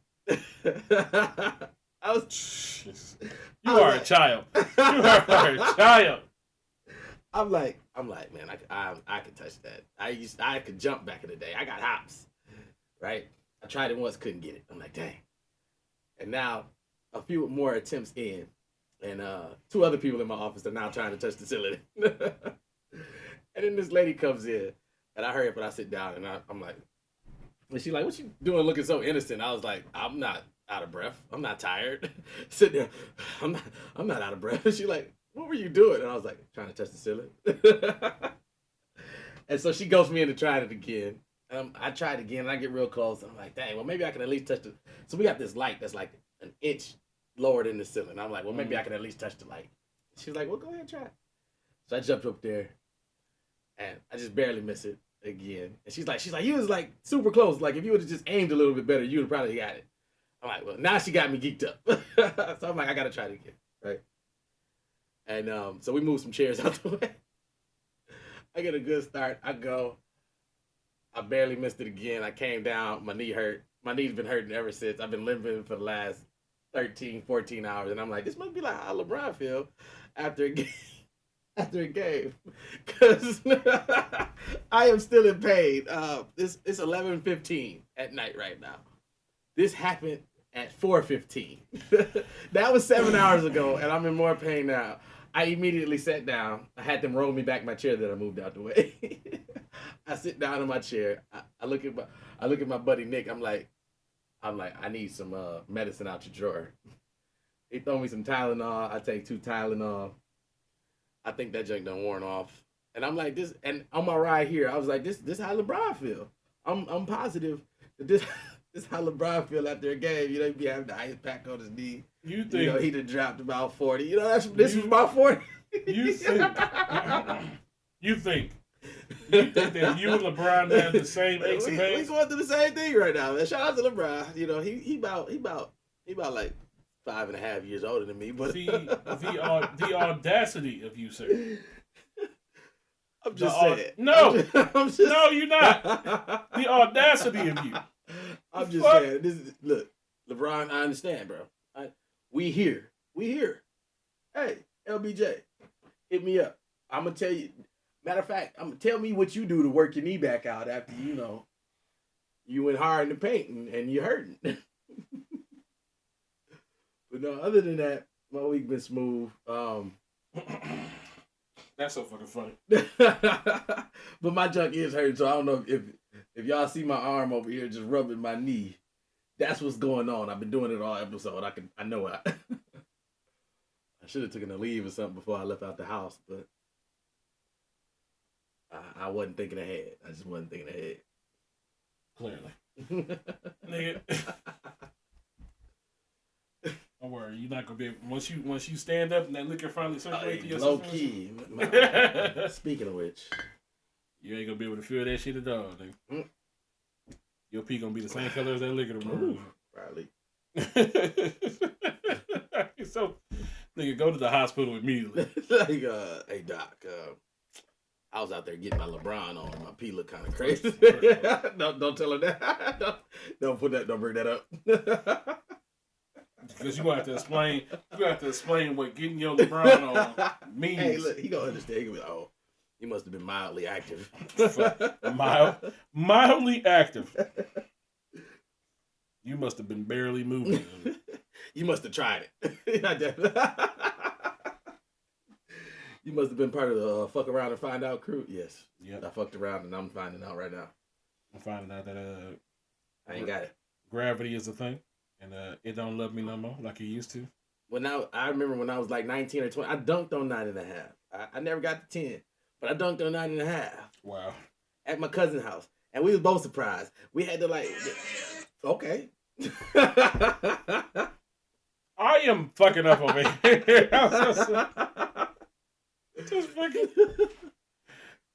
You are a child. You are a child. I'm like, man, I could touch that. I could jump back in the day. I got hops, right? I tried it once, couldn't get it. I'm like, dang. And now, a few more attempts in, and 2 other people in my office are now trying to touch the ceiling. And then this lady comes in, and I hurry up and I sit down, and I'm like, and she's like, what you doing looking so innocent? I was like, I'm not out of breath. I'm not tired. Sit there. I'm not out of breath. And she's like, what were you doing? And I was like, trying to touch the ceiling. And so she goes me into trying it again. I tried again, and I get real close. I'm like, dang, well, maybe I can at least touch the... So we got this light that's like an inch lower than the ceiling. I'm like, well, maybe I can at least touch the light. She's like, well, go ahead and try. So I jumped up there, and I just barely miss it again. And she's like, you was like super close. Like, if you would have just aimed a little bit better, you would have probably got it. I'm like, well, now she got me geeked up. So I'm like, I got to try it again, right? And so we moved some chairs out the way. I get a good start. I go. I barely missed it again. I came down. My knee hurt. My knee's been hurting ever since. I've been limping for the last 13, 14 hours. And I'm like, this must be like how LeBron feel after a game. After a game. Because I am still in pain. It's 11:15 at night right now. This happened at 4:15. That was 7 hours ago, and I'm in more pain now. I immediately sat down. I had them roll me back my chair that I moved out the way. I sit down in my chair. I look at my buddy Nick. I'm like, I need some medicine out your drawer. He throw me some Tylenol. I take 2 Tylenol. I think that junk done worn off. And I'm like, this, and on my ride here, I was like, this how LeBron feel. I'm positive that this how LeBron feel after a game. You know, he'd be having the ice pack on his knee. You think, you know, he done dropped about 40. You know, this was about 40. You think that you and LeBron have the same aches and pains? We going through the same thing right now, man. Shout out to LeBron. You know, he about like 5.5 years older than me, but the audacity of you, sir. I'm just saying. No, you're not. The audacity of you. I'm just saying. Look, LeBron. I understand, bro. We here. Hey, LBJ, hit me up. I'm gonna tell you. Matter of fact, tell me what you do to work your knee back out after you went hard in the paint and you're hurting. But no, other than that, my week been smooth. That's so fucking funny. But my junk is hurting, so I don't know if y'all see my arm over here just rubbing my knee. That's what's going on. I've been doing it all episode. I know I should have taken a leave or something before I left out the house, but I wasn't thinking ahead. I just wasn't thinking ahead. Clearly. Nigga. Don't worry, you're not gonna be able, once you stand up and that liquor finally circulates to your low system. key. Speaking of which, you ain't gonna be able to feel that shit at all, nigga. Your pee gonna be the same color as that liquor tomorrow. Probably. So, nigga, go to the hospital immediately. Like, hey doc, I was out there getting my LeBron on. My pee looked kind of crazy. Don't tell her that. Don't put that. Don't bring that up. Because you gonna have to explain. You gonna have to explain what getting your LeBron on means. Hey, look, he gonna understand. He gonna be like, oh, you must have been mildly active. Mildly active. You must have been barely moving. You must have tried it. You must have been part of the fuck around and find out crew. Yes. Yep. I fucked around and I'm finding out right now. I'm finding out that I ain't got it. Gravity is a thing, and it don't love me no more like it used to. Well, now I remember when I was like 19 or 20, I dunked on 9.5. I never got to 10, but I dunked on 9.5. Wow. At my cousin's house, and we was both surprised. We had to like, okay. I am fucking up over here. Just fucking.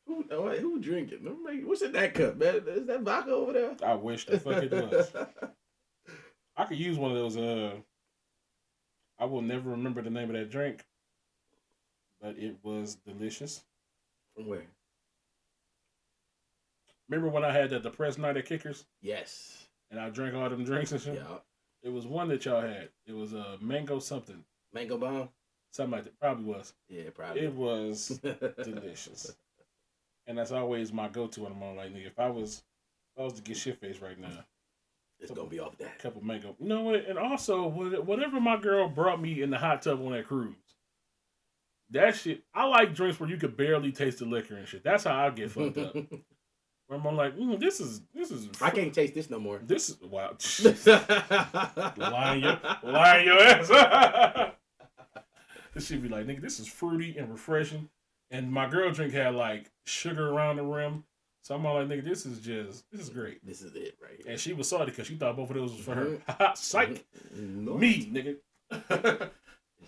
Who drinking? What's in that cup, man? Is that vodka over there? I wish the fuck it was. I could use one of those. I will never remember the name of that drink, but it was delicious. From where? Remember when I had that depressed night at Kickers? Yes. And I drank all them drinks and shit? Yeah. It was one that y'all had. It was a mango something. Mango bomb? Something like that. Probably was. Yeah, probably. It was delicious. And that's always my go-to when I'm on like, nigga, if I was to get shit-faced right now, it's going to be off that. Couple mango. You know what? And also, whatever my girl brought me in the hot tub on that cruise, that shit, I like drinks where you could barely taste the liquor and shit. That's how I get fucked up. Where I'm like, this is. I can't taste this no more. This is wow. lying your ass. This should be like, nigga, this is fruity and refreshing. And my girl drink had like sugar around the rim. So I'm all like, nigga, this is great. This is it right here. And she was salty because she thought both of those was for her. Psych. Me, nigga.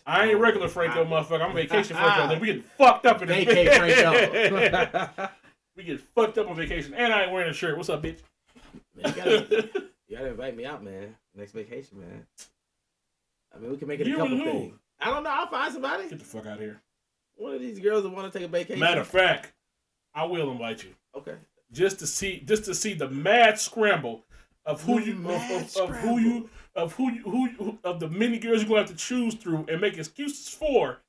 I ain't regular Franco, motherfucker. I'm vacation Franco. Then we get fucked up in this Franco. We get fucked up on vacation. And I ain't wearing a shirt. What's up, bitch? Man, you gotta invite me out, man. Next vacation, man. I mean, we can make it a couple things. I don't know. I'll find somebody. Get the fuck out of here. One of these girls that want to take a vacation. Matter of fact, I will invite you. Okay. Just to see the mad scramble of who of the many girls you're gonna have to choose through and make excuses for.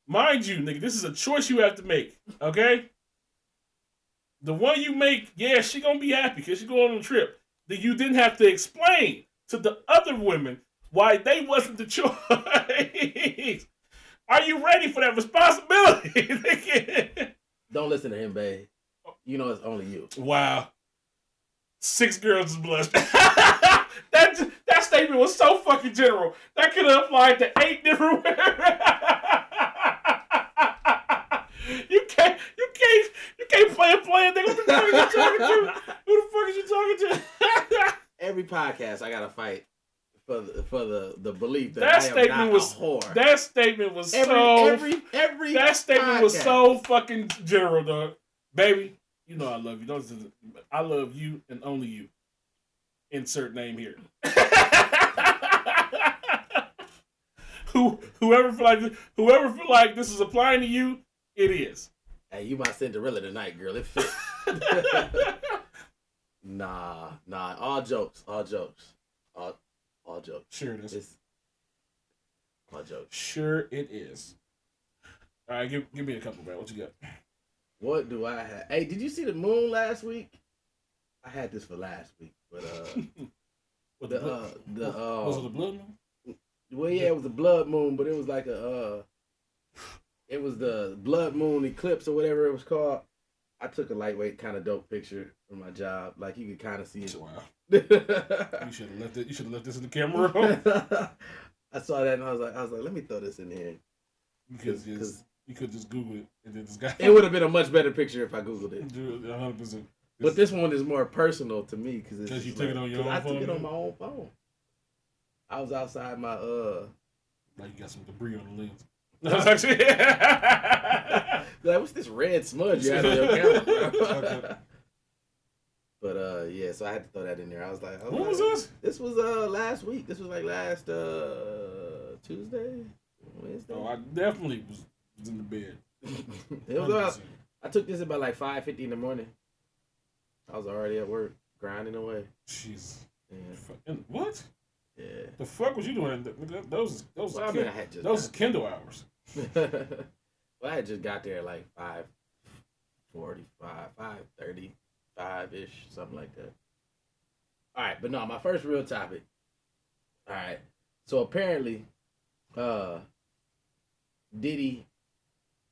Mind you, nigga, this is a choice you have to make. Okay. The one you make, yeah, she gonna be happy because she going on a trip. That you didn't have to explain to the other women why they wasn't the choice. Are you ready for that responsibility? Don't listen to him, babe. You know it's only you. Wow. 6 girls is blushed. that statement was so fucking general. That could have applied to 8 different women. You can't play a player, nigga. Who the fuck is you talking to? Who the fuck is you talking to? Every podcast I gotta fight for the belief that I am not a whore. That statement was so fucking general, dog. Baby, you know I love you. I love you and only you. Insert name here. Whoever feel like this is applying to you, it is. Hey, you my Cinderella tonight, girl. It fit. Nah. All jokes. All jokes. Sure it is. It's all jokes. Sure it is. All right, give me a couple, man. What you got? What do I have? Hey, did you see the moon last week? I had this for last week, but was it the blood moon? Well, yeah, it was a blood moon, but it was like it was the blood moon eclipse or whatever it was called. I took a lightweight, kind of dope picture from my job, like you could kind of see it. Wow. You should have left it. You should have left this in the camera. I saw that and I was like, let me throw this in here. Because you could just Google it and then this guy. It would have been a much better picture if I Googled it. 100%. But this one is more personal to me because you took it on your own phone. I took it on my own phone. I was outside my Like you got some debris on the lens. No, it's actually like, what's this red smudge you had on your camera, bro? But yeah, so I had to throw that in there. I was like, when was this? This was last week. This was like last Tuesday, Wednesday. Oh, I definitely was in the bed. It was about, I took this about like 5:50 in the morning. I was already at work grinding away. Jeez. Yeah. What? Yeah. The fuck was you doing? Those well, I mean, I had just those Kindle hours. Well, I had just got there at like 5:45, 5:35 ish, something like that. All right, but no, my first real topic. All right, so apparently, Diddy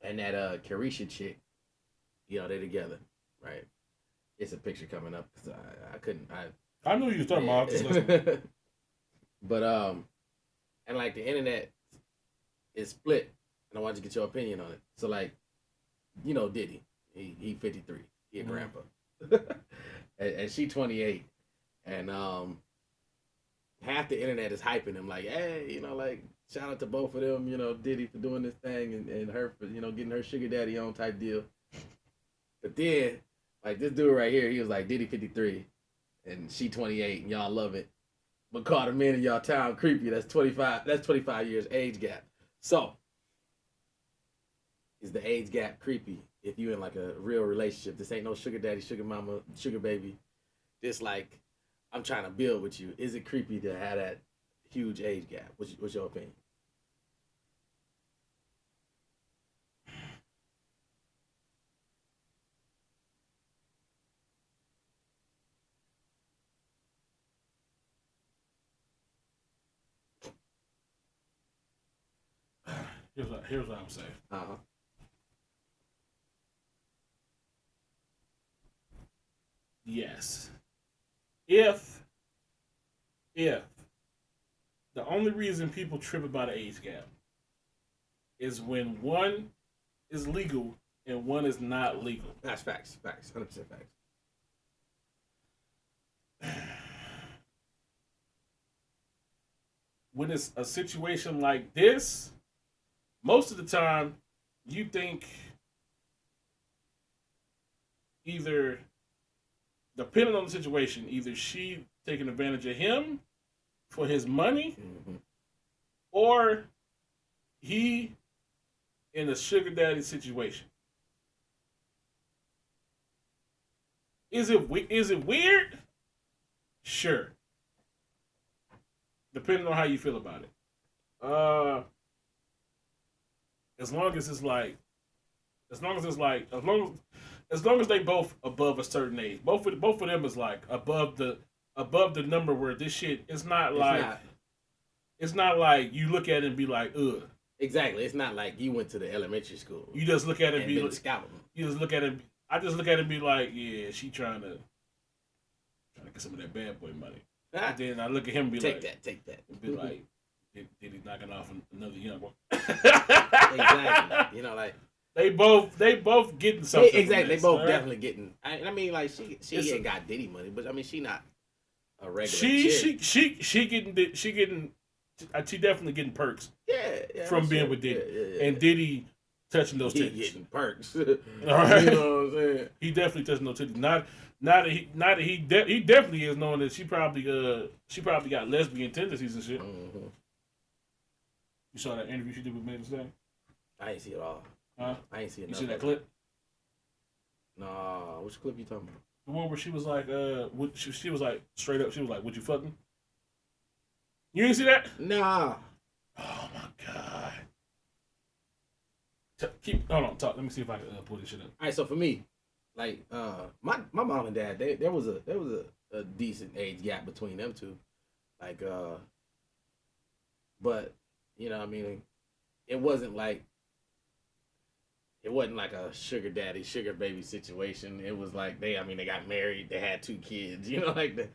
and that Carisha chick, you know, they together, right? It's a picture coming up because I couldn't. I knew you were talking about. Just listening. But and like the internet is split, and I want you to get your opinion on it. So like, you know, Diddy, he 53, he a grandpa, and she 28, and half the internet is hyping him like, hey, you know, like shout out to both of them, you know, Diddy for doing this thing and her for, you know, getting her sugar daddy on type deal. But then like this dude right here, he was like Diddy 53, and she 28, and y'all love it. But call the men in y'all town creepy. That's 25. That's 25 years age gap. So, is the age gap creepy if you in like a real relationship? This ain't no sugar daddy, sugar mama, sugar baby. This like, I'm trying to build with you. Is it creepy to have that huge age gap? What's your opinion? Here's what I'm saying. Yes. If the only reason people trip about an age gap is when one is legal and one is not legal. That's facts. 100% facts. When it's a situation like this, most of the time you think either, depending on the situation, either she taking advantage of him for his money, or he in a sugar daddy situation. Is it weird? Sure. Depending on how you feel about it. As long as they both above a certain age, both of them is like above the number where this shit is not like it's not like you look at it and be like, ugh. Exactly. It's not like you went to the elementary school. You just look at it and be like, scouting. You just look at it. I just look at it and be like, yeah, she trying to get some of that bad boy money. And then I look at him and be take that. And be like, did he knocking off another young one? Exactly. You know, like they both getting something. Exactly. They both definitely getting. I mean, like she ain't got Diddy money, but I mean, she not a regular. She definitely getting perks. Yeah, from being with Diddy, yeah. And Diddy touching those titties. Getting perks. All right, you know what I'm saying? He definitely touching those titties. Not that he definitely is knowing that she probably got lesbian tendencies and shit. Mm-hmm. You saw that interview she did with Megan Thee Stallion? I ain't see it all. Huh? I ain't see it. You see that clip? Nah, which clip you talking about? The one where she was like, she was like straight up. She was like, "Would you fuck me?" You didn't see that? Nah. Oh my god. Hold on, talk. Let me see if I can pull this shit up. All right, so for me, like my mom and dad, there was a decent age gap between them two, like but you know what I mean, it wasn't like a sugar daddy sugar baby situation. It was like they got married, they had 2 kids, you know, like they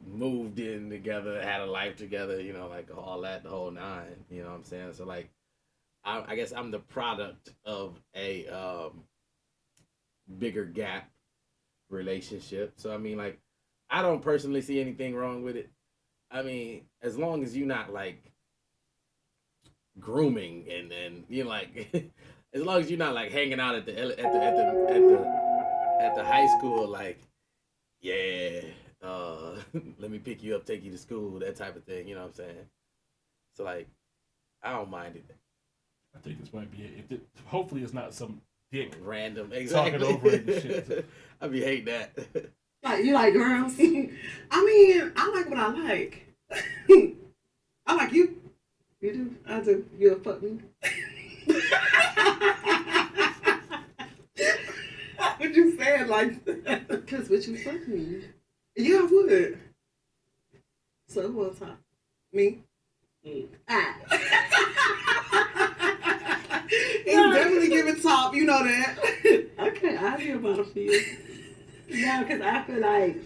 moved in together, had a life together, you know, like all that, the whole nine, you know what I'm saying? So like I guess I'm the product of a bigger gap relationship. So I mean, like, I don't personally see anything wrong with it. I mean, as long as you're not like grooming and you're like, as long as you're not like hanging out at the high school, like, yeah, let me pick you up, take you to school, that type of thing. You know what I'm saying? So like, I don't mind it. I think this might be it. Hopefully, it's not some dick Random, exactly. talking over it and shit. I be hating that. Like, you like girls? I mean, I like what I like. I like you. You do? I do. You'll fuck me. Why would you say it like that? Because would you fuck me? Yeah, I would. So who will talk? Me? Ah. He's definitely giving top, you know that. Okay, I'll be about a few. No, because I feel like...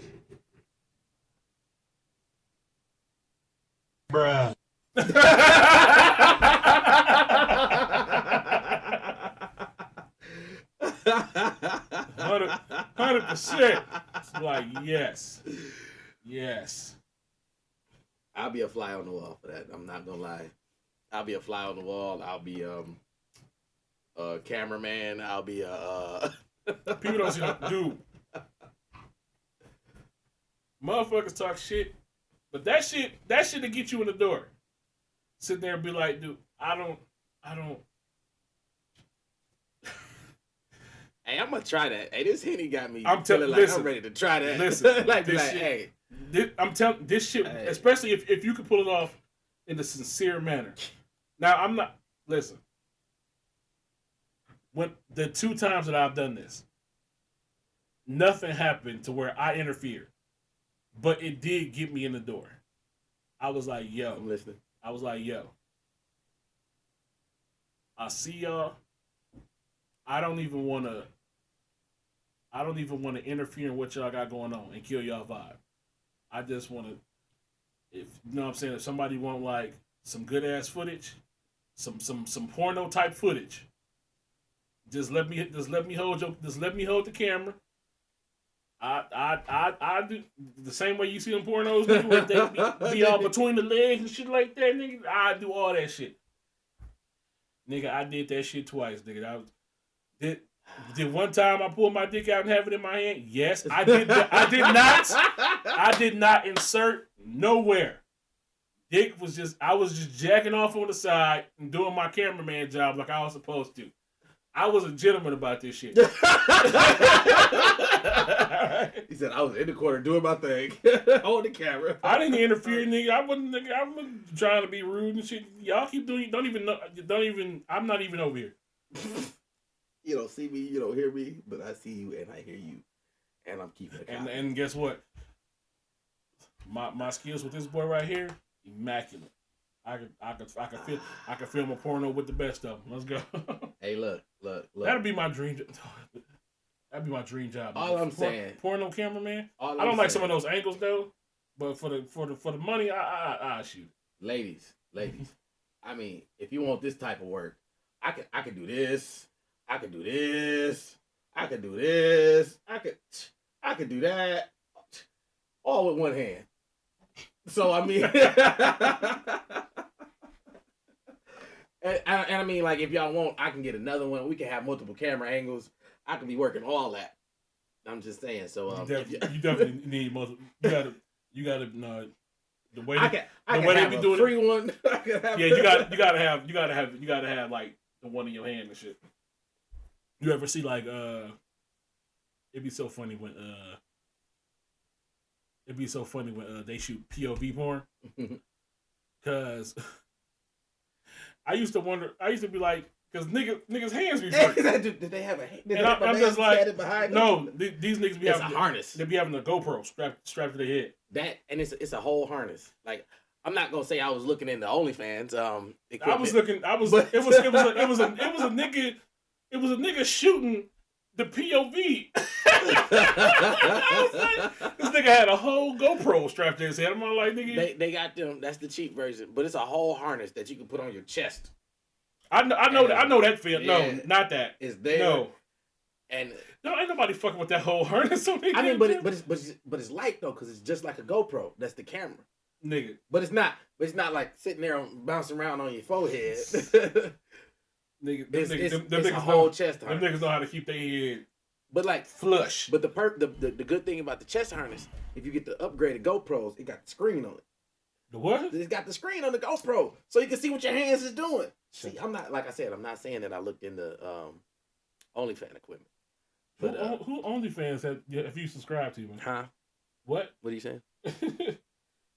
Bruh. 100%. It's like, yes. I'll be a fly on the wall for that. I'm not gonna lie. I'll be a fly on the wall. I'll be a cameraman. I'll be a People don't see that, dude. Motherfuckers talk shit, but that shit to get you in the door. Sit there and be like, dude, I don't. Hey, I'm gonna try that. Hey, this Henny got me I'm feeling like I'm ready to try that. Listen, like, be like, shit, hey. I'm telling this shit, hey. Especially if you can pull it off in a sincere manner. Now, I'm not. Listen, when the 2 times that I've done this, nothing happened to where I interfered, but it did get me in the door. I was like, yo. I'm listening. I was like, yo. I see y'all. I don't even want to interfere in what y'all got going on and kill y'all vibe. I just want to, if you know what I'm saying, if somebody want like some good ass footage, some porno type footage, just let me hold the camera. I do the same way you see them pornos, nigga, where they be all between the legs and shit like that, nigga. I do all that shit. Nigga, I did that shit twice, nigga. Did one time I pull my dick out and have it in my hand? Yes, I did. I did not insert nowhere. Dick was I was just jacking off on the side and doing my cameraman job like I was supposed to. I was a gentleman about this shit. He said I was in the corner doing my thing, on the camera. I didn't interfere, nigga. I wasn't trying to be rude and shit. Y'all keep doing. I'm not even over here. You don't see me, you don't hear me, but I see you and I hear you, and I'm keeping it. And guess what? My skills with this boy right here, immaculate. I could film a porno with the best of them. Let's go. Hey, look. That'd be my dream. That'd be my dream job. All I'm saying, porno cameraman. I don't like some of those angles though, but for the money, I shoot. Ladies. I mean, if you want this type of work, I could do this. I could do this. I could do this. I could do that. All with one hand. So I mean, and I mean, like, if y'all want, I can get another one. We can have multiple camera angles. I can be working all that. I'm just saying. So you definitely need multiple. You gotta no. The way I the can way have they be a doing free it. one. Yeah, you gotta have like the one in your hand and shit. You ever see like it'd be so funny when they shoot POV porn. Cause I used to be like, cause niggas hands be free. Did they have a hand? And I'm just like, no, them? these niggas be It's having a harness. They be having a GoPro strapped to their head. That, and it's a whole harness. Like, I'm not gonna say I was looking into OnlyFans. It was a nigga shooting the POV. This nigga had a whole GoPro strapped to his head. I'm like, nigga. They got them. That's the cheap version, but it's a whole harness that you can put on your chest. I know that feel. Yeah, no, not that. It's there. No. And no, ain't nobody fucking with that whole harness on. I mean, but it's light though, because it's just like a GoPro. That's the camera. nigga. But it's not like sitting there bouncing around on your forehead. Nigga, it's a whole chest harness. Them niggas know how to keep their head but like flush. But the good thing about the chest harness, if you get the upgraded GoPros, it got the screen on it. The what? It's got the screen on the GoPro, so you can see what your hands is doing. See, I'm not like I said, I'm not saying that I looked into OnlyFans equipment. But who OnlyFans have you subscribed to, man? Huh? What? What are you saying?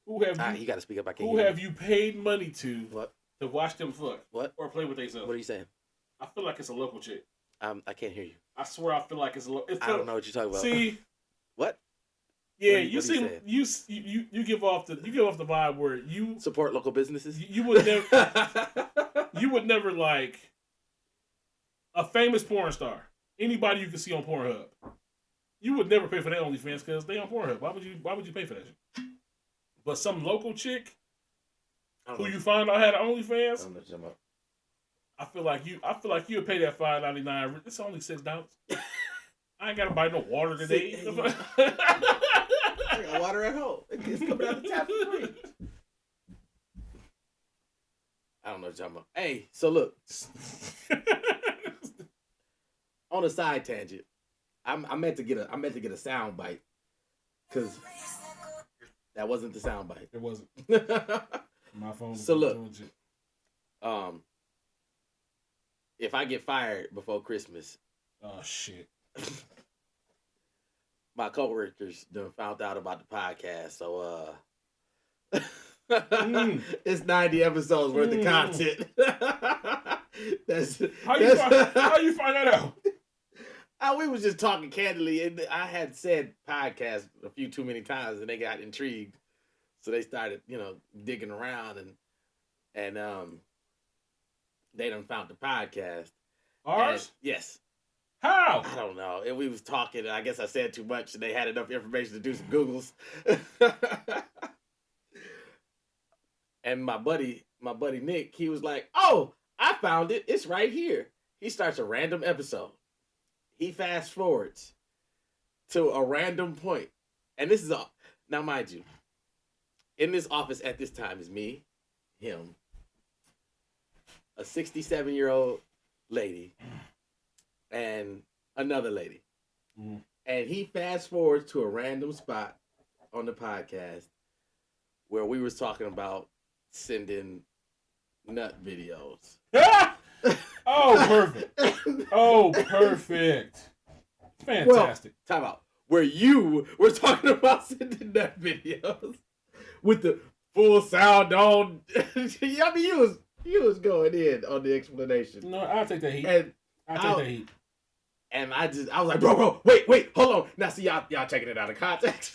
Who have you? You got to speak up. I can't. Who have you paid money to? What? To watch them fuck? What? Or play with themselves? What are you saying? I feel like it's a local chick. I can't hear you. I swear, I feel like it's a local. I don't know what you're talking about. See? What? Yeah, you seem you give off the vibe where you support local businesses. You would never you would never like a famous porn star, anybody you can see on Pornhub. You would never pay for their OnlyFans because they on Pornhub. Why would you pay for that shit? But some local chick who you find out had an OnlyFans, I don't know what you're talking about. I feel like you would pay that $5.99. It's only $6. I ain't gotta buy no water today. I got water at home. It's coming out the tap for free. I don't know what you're talking about. Hey, so look. On a side tangent, I meant to get a sound bite, because that wasn't the sound bite. It wasn't. My phone. So look, if I get fired before Christmas, oh shit. My coworkers done found out about the podcast, so it's 90 episodes worth of content. How you find that out? We was just talking candidly, and I had said podcast a few too many times, and they got intrigued, so they started, digging around, and they done found the podcast. Ours? And, yes. How? I don't know. And we was talking, and I guess I said too much, and they had enough information to do some Googles. And my buddy Nick, he was like, "Oh, I found it. It's right here." He starts a random episode. He fast forwards to a random point. And this is all. Now, mind you, in this office at this time is me, him, a 67-year-old lady, and another lady. Mm. And he fast forwards to a random spot on the podcast where we was talking about sending nut videos. Oh, perfect. Oh, perfect. Fantastic. Well, time out. Where you were talking about sending nut videos with the full sound on. I mean, you was going in on the explanation. No, I'll take that heat. And I'll take that heat. And I was like, bro, wait, hold on. Now, see, y'all taking it out of context.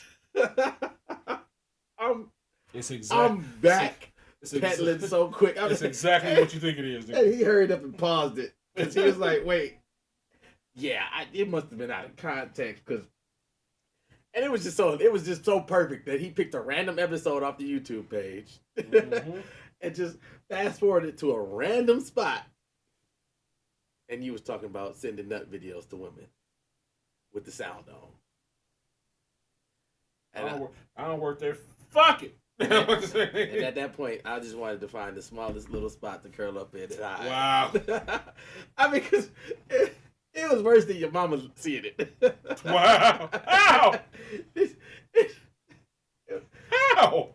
I'm back. Peddling so quick. That's exactly what you think it is. Dude. And he hurried up and paused it because he was like, "Wait, yeah, it must have been out of context." And it was just so perfect that he picked a random episode off the YouTube page and just fast forwarded to a random spot. And you was talking about sending nut videos to women with the sound on. And I don't work there. Fuck it. And at that point, I just wanted to find the smallest little spot to curl up in. Wow. I mean, because it was worse than your mama seeing it. Wow. How? How?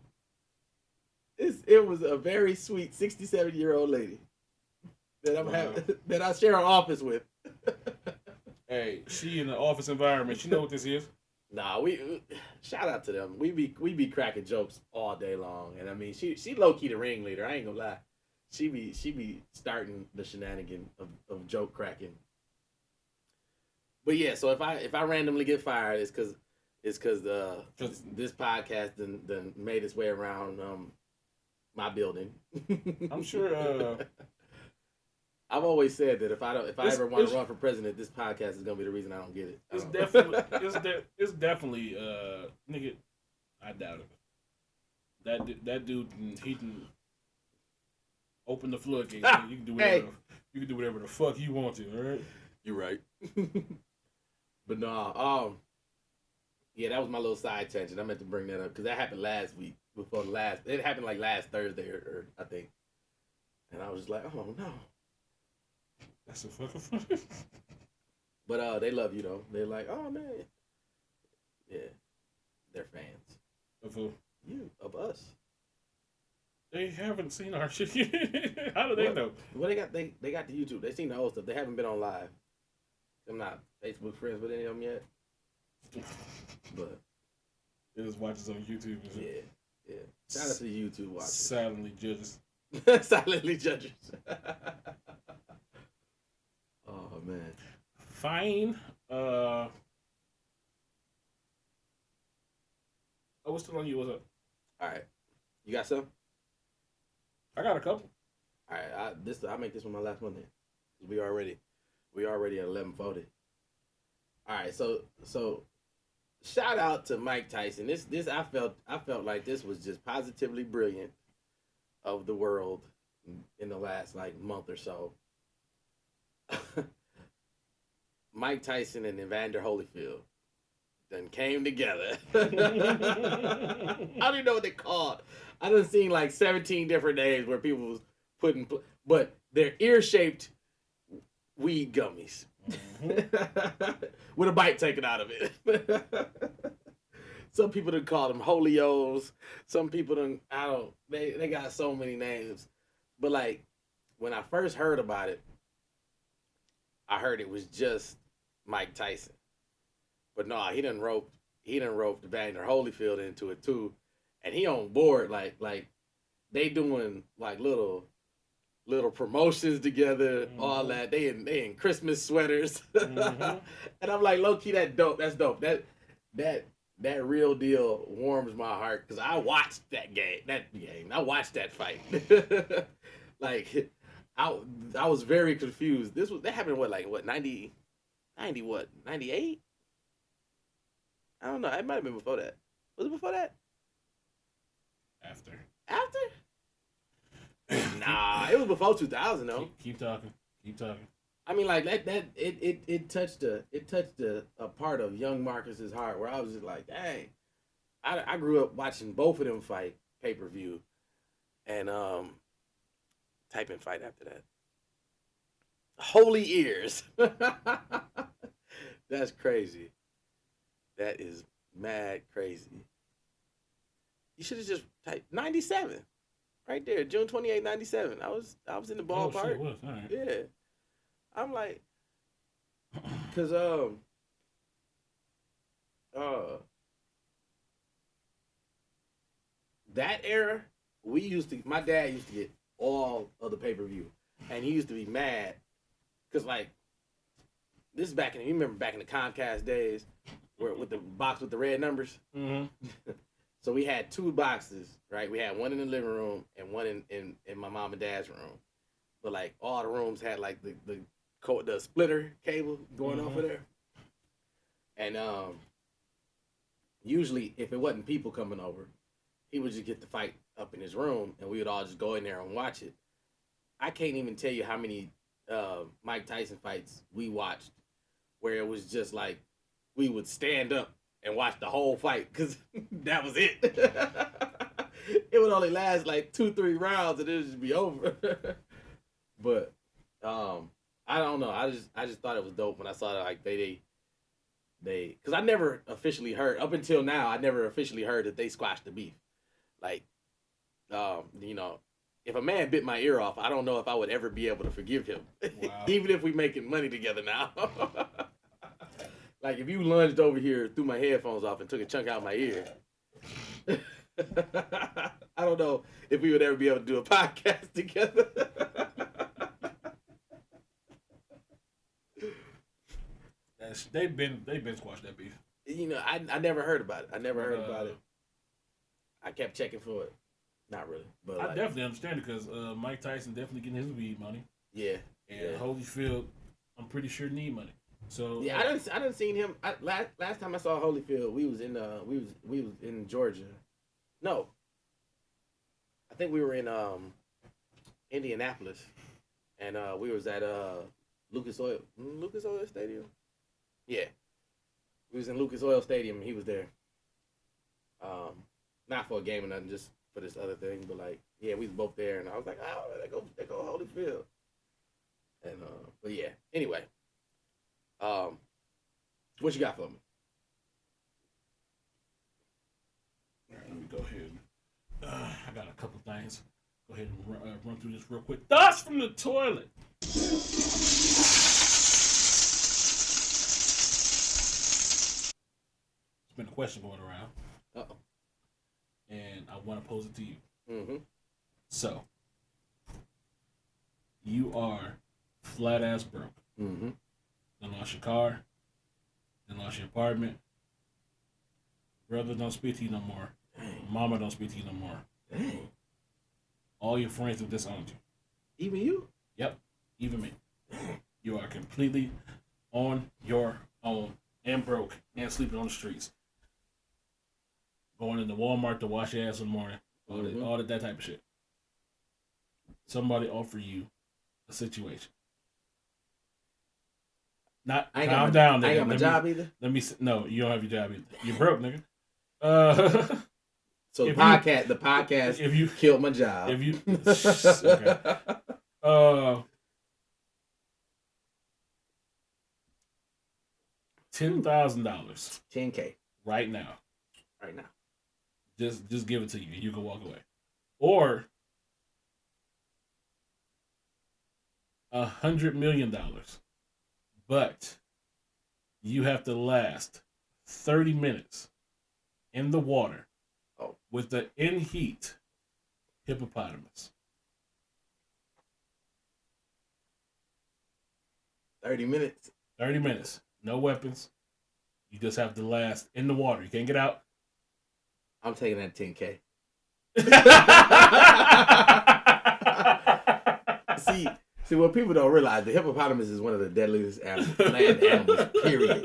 It was a very sweet 67-year-old lady that I share an office with. Hey, she in the office environment. She know what this is. Nah, we shout out to them. We be cracking jokes all day long, and I mean, she low key the ringleader. I ain't gonna lie. She be starting the shenanigan of joke cracking. But yeah, so if I randomly get fired, it's because this podcast done made its way around my building. I'm sure. I've always said that if I ever want to run for president, this podcast is gonna be the reason I don't get it. It's definitely nigga. I doubt it. That dude, he can open the floodgates. You can do whatever. You can do whatever the fuck you want to. All right. You're right. But no, Yeah, that was my little side tangent. I meant to bring that up because that happened last week. Before the last, it happened like last Thursday or I think, and I was just like, oh no. That's a fucking funny. But they love you though. They're like, oh man, yeah, they're fans Of who? you of us. They haven't seen our shit yet. How do they know? Well, they got the YouTube. They seen the old stuff. They haven't been on live. I'm not Facebook friends with any of them yet. But They just watch us on YouTube. And yeah, yeah. Shout out to the YouTube watchers. Silently judges. Silently judges. Oh man. Fine. Oh, what's still on you? What's up? All right. You got some? I got a couple. All right. I'll make this one my last one then. We already at 11:40. All right. So shout out to Mike Tyson. This I felt like this was just positively brilliant of the world in the last like month or so. Mike Tyson and Evander Holyfield then came together. I don't even know what they called. I done seen like 17 different names where people was putting, but they're ear-shaped weed gummies with a bite taken out of it. Some people done call them Holios. Some people done, they got so many names. But like, when I first heard about it, I heard it was just Mike Tyson. But no, he done roped Evander Holyfield into it too. And he on board, like they doing like little promotions together, all that. They in Christmas sweaters. And I'm like, low key, that's dope. That real deal warms my heart because I watched that game. I watched that fight. Like I was very confused. That happened what 90 what 98? I don't know. It might have been before that. Was it before that? After? Nah, it was before 2000 though. Keep talking. I mean, like that. It touched a part of young Marcus's heart where I was just like, dang. I grew up watching both of them fight pay-per-view, and type in fight after that. Holy ears. That's crazy. That is mad crazy. You should have just typed 97. Right there, June 28, 97. I was in the ballpark. Oh, shit, it was. All right. Yeah. I'm like, cause that era, my dad used to get all of the pay-per-view. And he used to be mad. Cause like, this is you remember back in the Comcast days, where with the box with the red numbers? Mm-hmm. So we had two boxes, right? We had one in the living room and one in my mom and dad's room. But like all the rooms had like the splitter cable going off of there. And usually if it wasn't people coming over, he would just get the fight up in his room and we would all just go in there and watch it. I can't even tell you how many Mike Tyson fights we watched where it was just like we would stand up and watch the whole fight because that was it. It would only last like 2-3 rounds and it would just be over. But I don't know. I just thought it was dope when I saw that like they because I never officially heard up until now. I never officially heard that they squashed the beef. Like, you know, if a man bit my ear off, I don't know if I would ever be able to forgive him, Wow. even if we making money together now. Like if you lunged over here, threw my headphones off, and took a chunk out of my ear. I don't know if we would ever be able to do a podcast together. They've been squashed that beef. You know, I never heard about it. I kept checking for it. Not really, but I definitely understand it because Mike Tyson definitely getting his weed money. Yeah, And Holyfield, I'm pretty sure need money. So yeah, I didn't seen him. Last time I saw Holyfield, we was in Georgia. No, I think we were in Indianapolis, and we was at Lucas Oil Stadium. Yeah, We was in Lucas Oil Stadium and he was there. Not for a game or nothing, just for this other thing. But like, yeah, we was both there, and I was like, oh, they go Holyfield. And but yeah. Anyway, what you got for me? All right, let me go ahead. I got a couple things. Go ahead and run through this real quick. Thoughts from the toilet. There's been a question going around. Uh-oh. And I want to pose it to you. Mm-hmm. So, you are flat ass broke. Mm-hmm. Then lost your car. Then lost your apartment. Brother don't speak to you no more. Dang. Mama don't speak to you no more. Dang. All your friends have disowned you. Even you? Yep. Even me. You are completely on your own and broke and sleeping on the streets. Going into Walmart to wash your ass in the morning. All that type of shit. Somebody offer you a situation. Not calm down, nigga. I ain't got my job either. No, you don't have your job either. You're broke, nigga. So the podcast if you killed my job. If you okay. $10,000. $10K. Right now. Right now. Just give it to you and you can walk away. Or $100 million. But you have to last 30 minutes in the water with the in heat hippopotamus. 30 minutes. 30 minutes. No weapons. You just have to last in the water. You can't get out. I'm taking that 10K. See, what people don't realize, the hippopotamus is one of the deadliest land animals, period.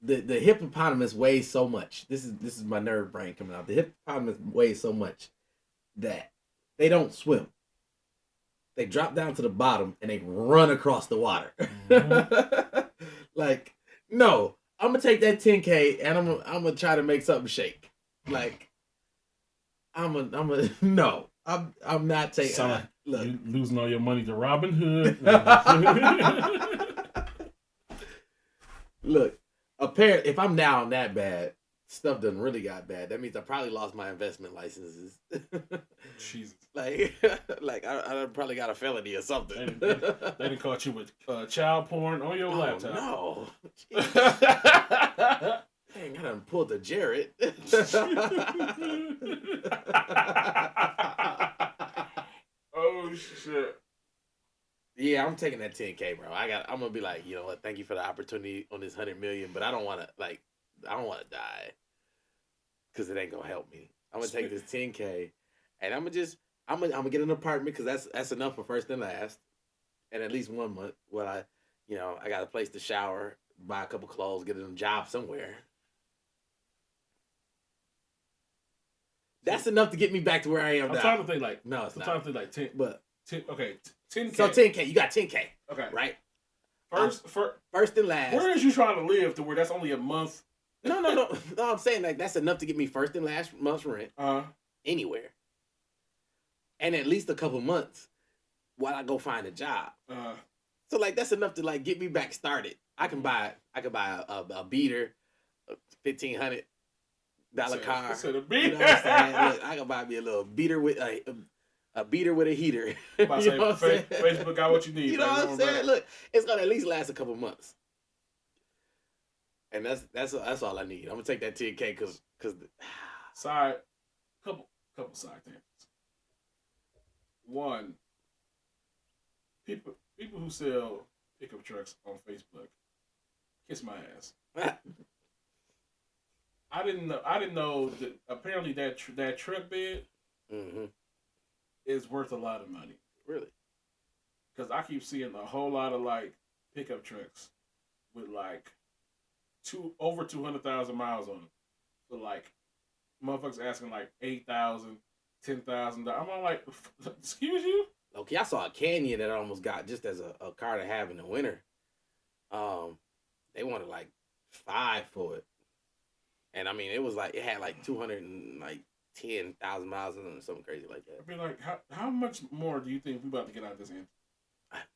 The hippopotamus weighs so much. This is my nerve brain coming out. The hippopotamus weighs so much that they don't swim. They drop down to the bottom and they run across the water. Mm-hmm. Like, no, I'm gonna take that 10K and I'm gonna try to make something shake. Like, I'm not taking. Look, you losing all your money to Robin Hood. Look, apparently, if I'm down that bad, stuff done really got bad. That means I probably lost my investment licenses. Jesus. Like I probably got a felony or something. They done caught you with child porn on your laptop. No. Dang, I done pulled the Jared. Oh shit. Yeah, I'm taking that 10K, bro. I'm gonna be like, you know what? Thank you for the opportunity on this 100 million, but I don't want to die because it ain't gonna help me. I'm gonna take this 10K, and I'm gonna get an apartment because that's enough for first and last, and at least 1 month. Well, I got a place to shower, buy a couple clothes, get a job somewhere. That's enough to get me back to where I am now. I'm trying to think like no, it's I'm not. trying to think like 10. But 10. Okay, 10K. So 10K, you got 10K. Okay, right. First and last. Where is you trying to live to where that's only a month? No. I'm saying like that's enough to get me first and last month's rent anywhere, and at least a couple months while I go find a job. So like that's enough to like get me back started. I can buy a beater, $1,500 car. So the beater. You know what I'm saying? Look, I can buy me a little beater with a beater with a heater. You know what I'm saying? Facebook got what you need. You know what I'm saying? Look, it's gonna at least last a couple months, and that's all I need. I'm gonna take that 10K because side couple side things. One, people who sell pickup trucks on Facebook, kiss my ass. I didn't know that apparently that truck bed is worth a lot of money. Really? Because I keep seeing a whole lot of like pickup trucks with like over 200,000 miles on them. So like motherfuckers asking like $8,000, $10,000. I'm all like, excuse you? Okay, I saw a Canyon that I almost got just as a car to have in the winter. They wanted like 5 for it. And I mean, it was like it had like 210,000 miles in it or something crazy like that. I mean, like, how much more do you think we about to get out of this end?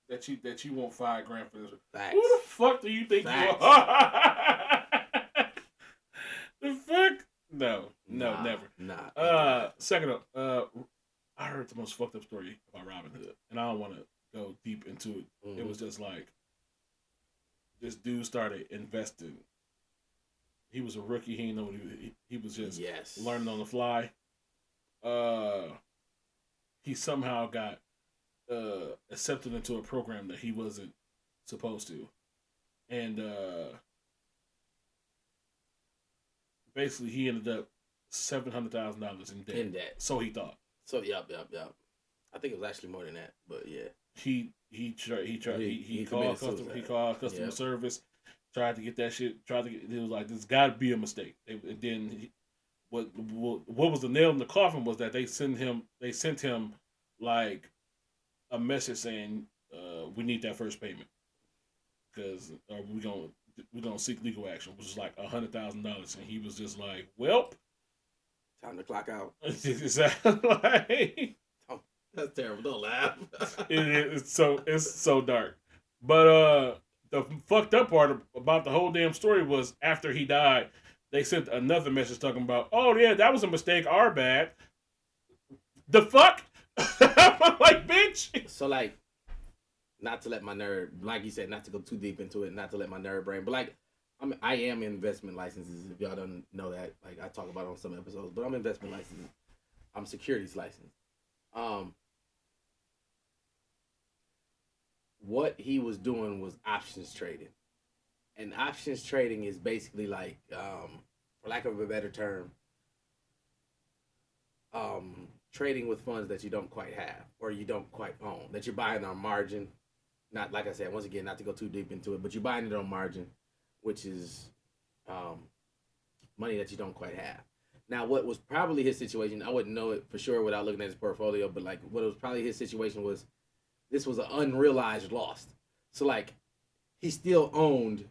That you want $5,000 for this? Facts. Who the fuck do you think Facts. you are? The fuck? No, never. Nah. Second up, I heard the most fucked up story about Robin Hood, and I don't want to go deep into it. Mm-hmm. It was just like this dude started investing. He was a rookie. He didn't know what he was just learning on the fly. He somehow got accepted into a program that he wasn't supposed to, and basically he ended up $700,000 in debt. In debt. So he thought. So yep. I think it was actually more than that, but yeah. He called customer service, tried to get that shit. It was like, there's got to be a mistake. And then what was the nail in the coffin was that they sent him like a message saying we need that first payment because we're gonna seek legal action, which was like $100,000, and he was just like, well, time to clock out. Like, that's terrible. Don't laugh. It's so dark. But the fucked up part about the whole damn story was after he died, they sent another message talking about, oh yeah, that was a mistake, our bad. The fuck? I'm like, bitch. So like, not to let my nerd, like you said, not to go too deep into it, not to let my nerd brain, but like, I am investment licenses. If y'all don't know that, like I talk about it on some episodes, but I'm investment licenses. I'm securities licensed. What he was doing was options trading, and options trading is basically like, for lack of a better term, trading with funds that you don't quite have or you don't quite own, that you're buying on margin. Not, like I said, once again, not to go too deep into it, but you're buying it on margin, which is money that you don't quite have. Now, what was probably his situation, I wouldn't know it for sure without looking at his portfolio, but like what was probably his situation was, this was an unrealized loss. So like, he still owned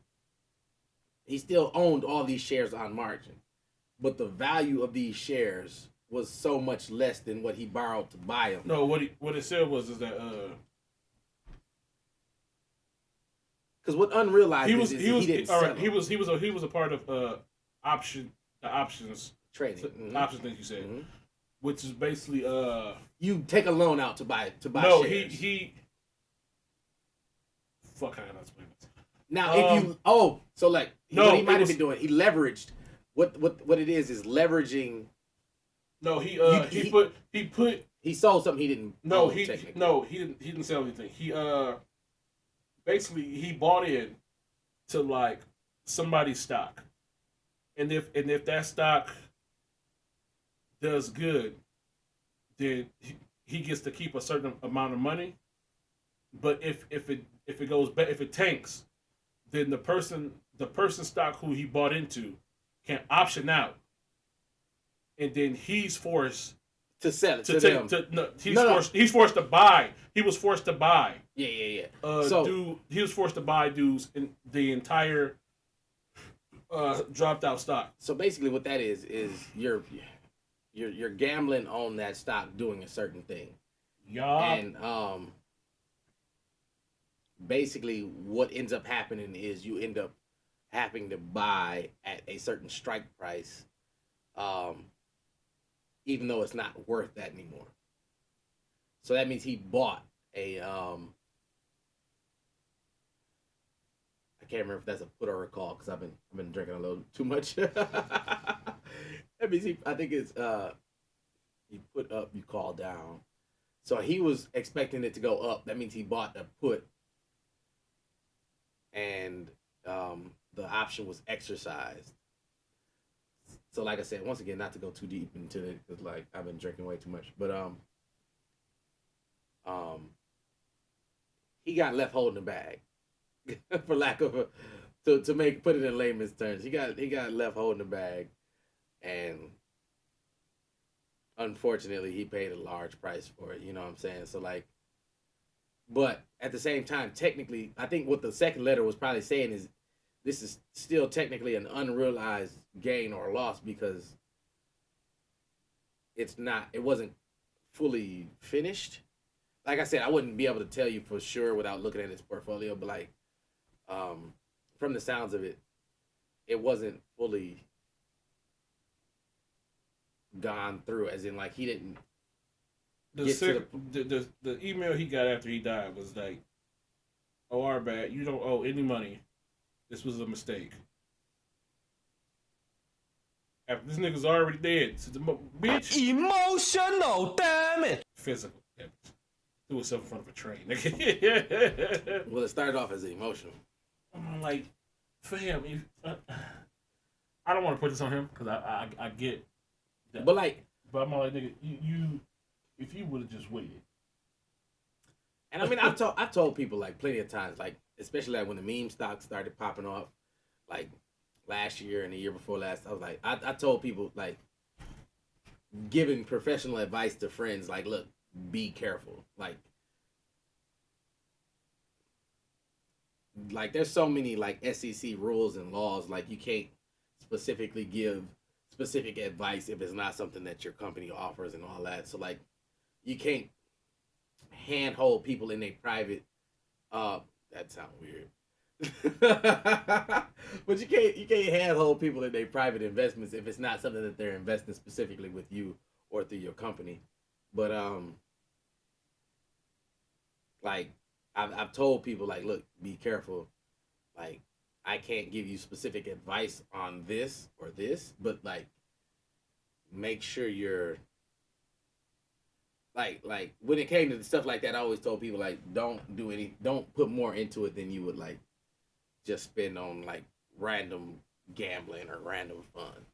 all these shares on margin, but the value of these shares was so much less than what he borrowed to buy them. No, what it said was is that because what unrealized he was a part of the options trading, options thing you said, which is basically you take a loan out to buy no shares. he fuck, how can I explain this? Now if you so like what he might have been doing, he leveraged what it is leveraging. No, he sold something he didn't. He didn't sell anything. He basically he bought in to like somebody's stock, and if that stock does good, then he gets to keep a certain amount of money. But if it goes bad, if it tanks, then the person stock who he bought into can option out, and then he's forced to sell it to them. He's forced to buy. He was forced to buy. Yeah. He was forced to buy dudes in the entire dropped out stock. So basically, what that is you're gambling on that stock doing a certain thing. Yeah. And basically, what ends up happening is you end up having to buy at a certain strike price, even though it's not worth that anymore. So that means he bought a I can't remember if that's a put or a call because I've been drinking a little too much. That means I think it's you put up, you call down. So he was expecting it to go up. That means he bought a put, and the option was exercised. So like I said, once again, not to go too deep into it because like I've been drinking way too much, but he got left holding the bag, for lack of a put it in layman's terms. He got left holding the bag, and unfortunately, he paid a large price for it. You know what I'm saying? So like, but at the same time, technically, I think what the second letter was probably saying is this is still technically an unrealized gain or loss because it wasn't fully finished. Like I said, I wouldn't be able to tell you for sure without looking at his portfolio, but like from the sounds of it, it wasn't fully gone through, as in like he didn't the email he got after he died was like, "Oh, our bad. You don't owe any money. This was a mistake." After this nigga's already dead, so bitch. Emotional, damn it. Physical. Yeah. Threw himself in front of a train. Nigga. Well, it started off as emotional. I'm like, fam, I don't want to put this on him because I get that. But like, I'm like, nigga, you if you would have just waited. And I mean, I've told people like plenty of times, like especially like when the meme stock started popping off, like last year and the year before last, I was like, I told people like giving professional advice to friends, like, look, be careful, like there's so many like SEC rules and laws, like you can't specifically give specific advice if it's not something that your company offers and all that. So like you can't handhold people in their private that sounds weird. But you can't handhold people in their private investments if it's not something that they're investing specifically with you or through your company. But like I've told people like, look, be careful. Like I can't give you specific advice on this or this, but like make sure you're like when it came to stuff like that, I always told people like don't put more into it than you would like just spend on like random gambling or random fun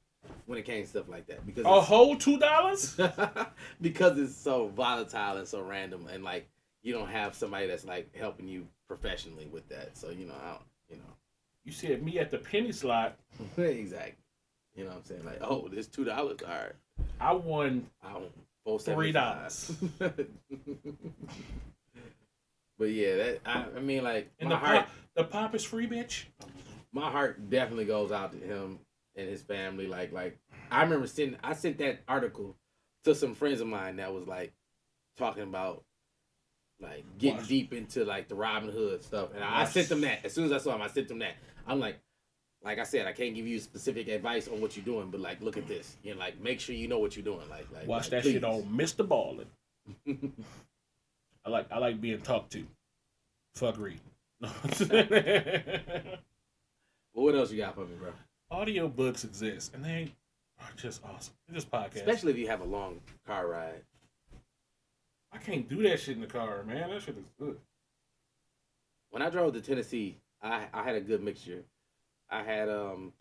when it came to stuff like that, because a whole $2 because it's so volatile and so random, and like you don't have somebody that's like helping you professionally with that. So you you said me at the penny slot. Exactly. You know what I'm saying? Like, oh, this $2. All right. I won $3. But yeah, that I mean, like, and the pop is free, bitch. My heart definitely goes out to him and his family. Like I remember I sent that article to some friends of mine that was like talking about like getting deep into like the Robin Hood stuff, and I sent them that as soon as I saw him. I sent them that. I'm like I said, I can't give you specific advice on what you're doing, but like look at this, you know, like make sure you know what you're doing. Like watch that please. Shit on Mr. Ballin'. I like being talked to. Fuck read. Well, what else you got for me, bro? Audiobooks exist, and they are just awesome. They're just podcasts. Especially if you have a long car ride. I can't do that shit in the car, man. That shit is good. When I drove to Tennessee, I had a good mixture. I had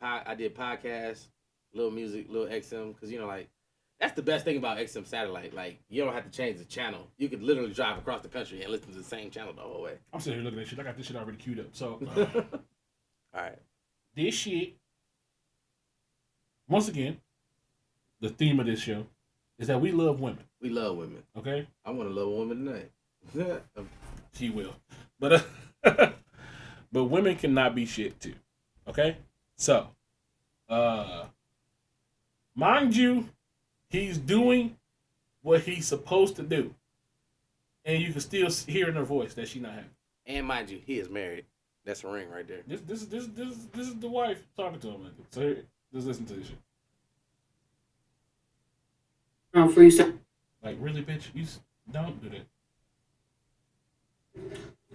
I did podcasts, little music, little XM, because you know, like that's the best thing about XM satellite. Like you don't have to change the channel. You could literally drive across the country and listen to the same channel the whole way. I'm sitting here looking at shit. I got this shit already queued up. So, all right, this shit. Once again, the theme of this show is that we love women. We love women. Okay, I want to love a woman tonight. She will, but but women cannot be shit too. Okay, so mind you, he's doing what he's supposed to do, and you can still hear in her voice that she's not happy. And mind you, he is married. That's a ring right there. This is the wife talking to him. So here, just listen to this shit. Freestyle. Like really, bitch, you don't do that.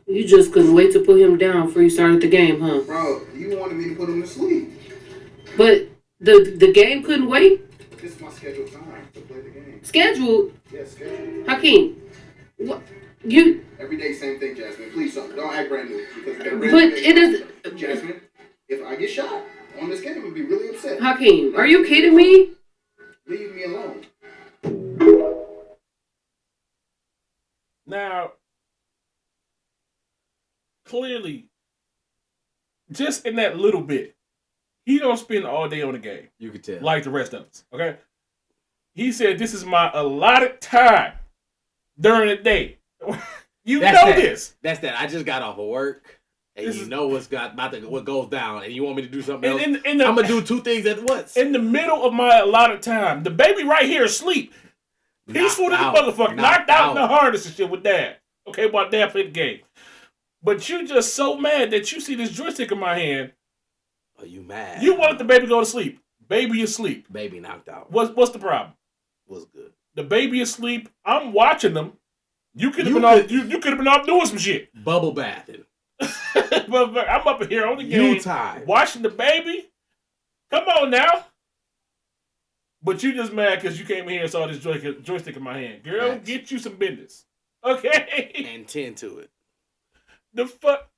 You just couldn't wait to put him down before you started the game, huh? Bro, you wanted me to put him to sleep. But the game couldn't wait? This is my scheduled time to play the game. Scheduled? Yeah, scheduled. Hakeem, what? You... Every day, same thing, Jasmine. Please don't act brand new. Because but it is... Jasmine, if I get shot on this game, I'd be really upset. Hakeem, are you kidding me? Leave me alone. Now... Clearly, just in that little bit, he don't spend all day on the game. You could tell. Like the rest of us, okay? He said, this is my allotted time during the day. That's know that. this. That's that. I just got off of work. And you know what goes down, and you want me to do something else. I'm gonna do two things at once. In the middle of my allotted time, the baby right here asleep, peaceful to the motherfucker, knocked out in the harness and shit with dad. Okay, while dad played the game. But you just so mad that you see this joystick in my hand. Are you mad? You wanted the baby to go to sleep. Baby asleep. Baby knocked out. What's the problem? What's good? The baby asleep. I'm watching them. You could have been off. You could have been off doing some shit. Bubble bathing. but I'm up here on the game, watching the baby. Come on now. But you just mad because you came in here and saw this joystick in my hand. Girl, get you some business. Okay? And tend to it. The fuck?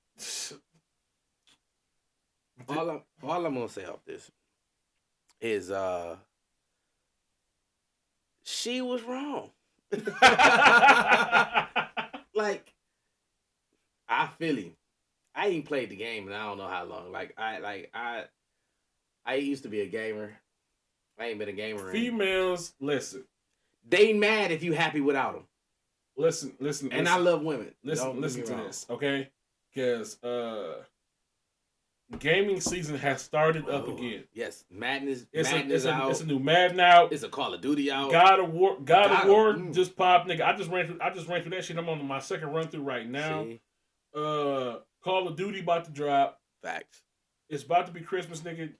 All I'm going to say off this is she was wrong. Like, I feel him. I ain't played the game in I don't know how long. I used to be a gamer. I ain't been a gamer. Females, listen. They mad if you happy without them. Listen. And I love women. Listen to this, okay? Because gaming season has started up again. Yes, Madden out. It's a new Madden out. It's a Call of Duty out. God of War just popped, nigga. I just ran through that shit. I'm on my second run through right now. See? Call of Duty about to drop. Facts. It's about to be Christmas, nigga.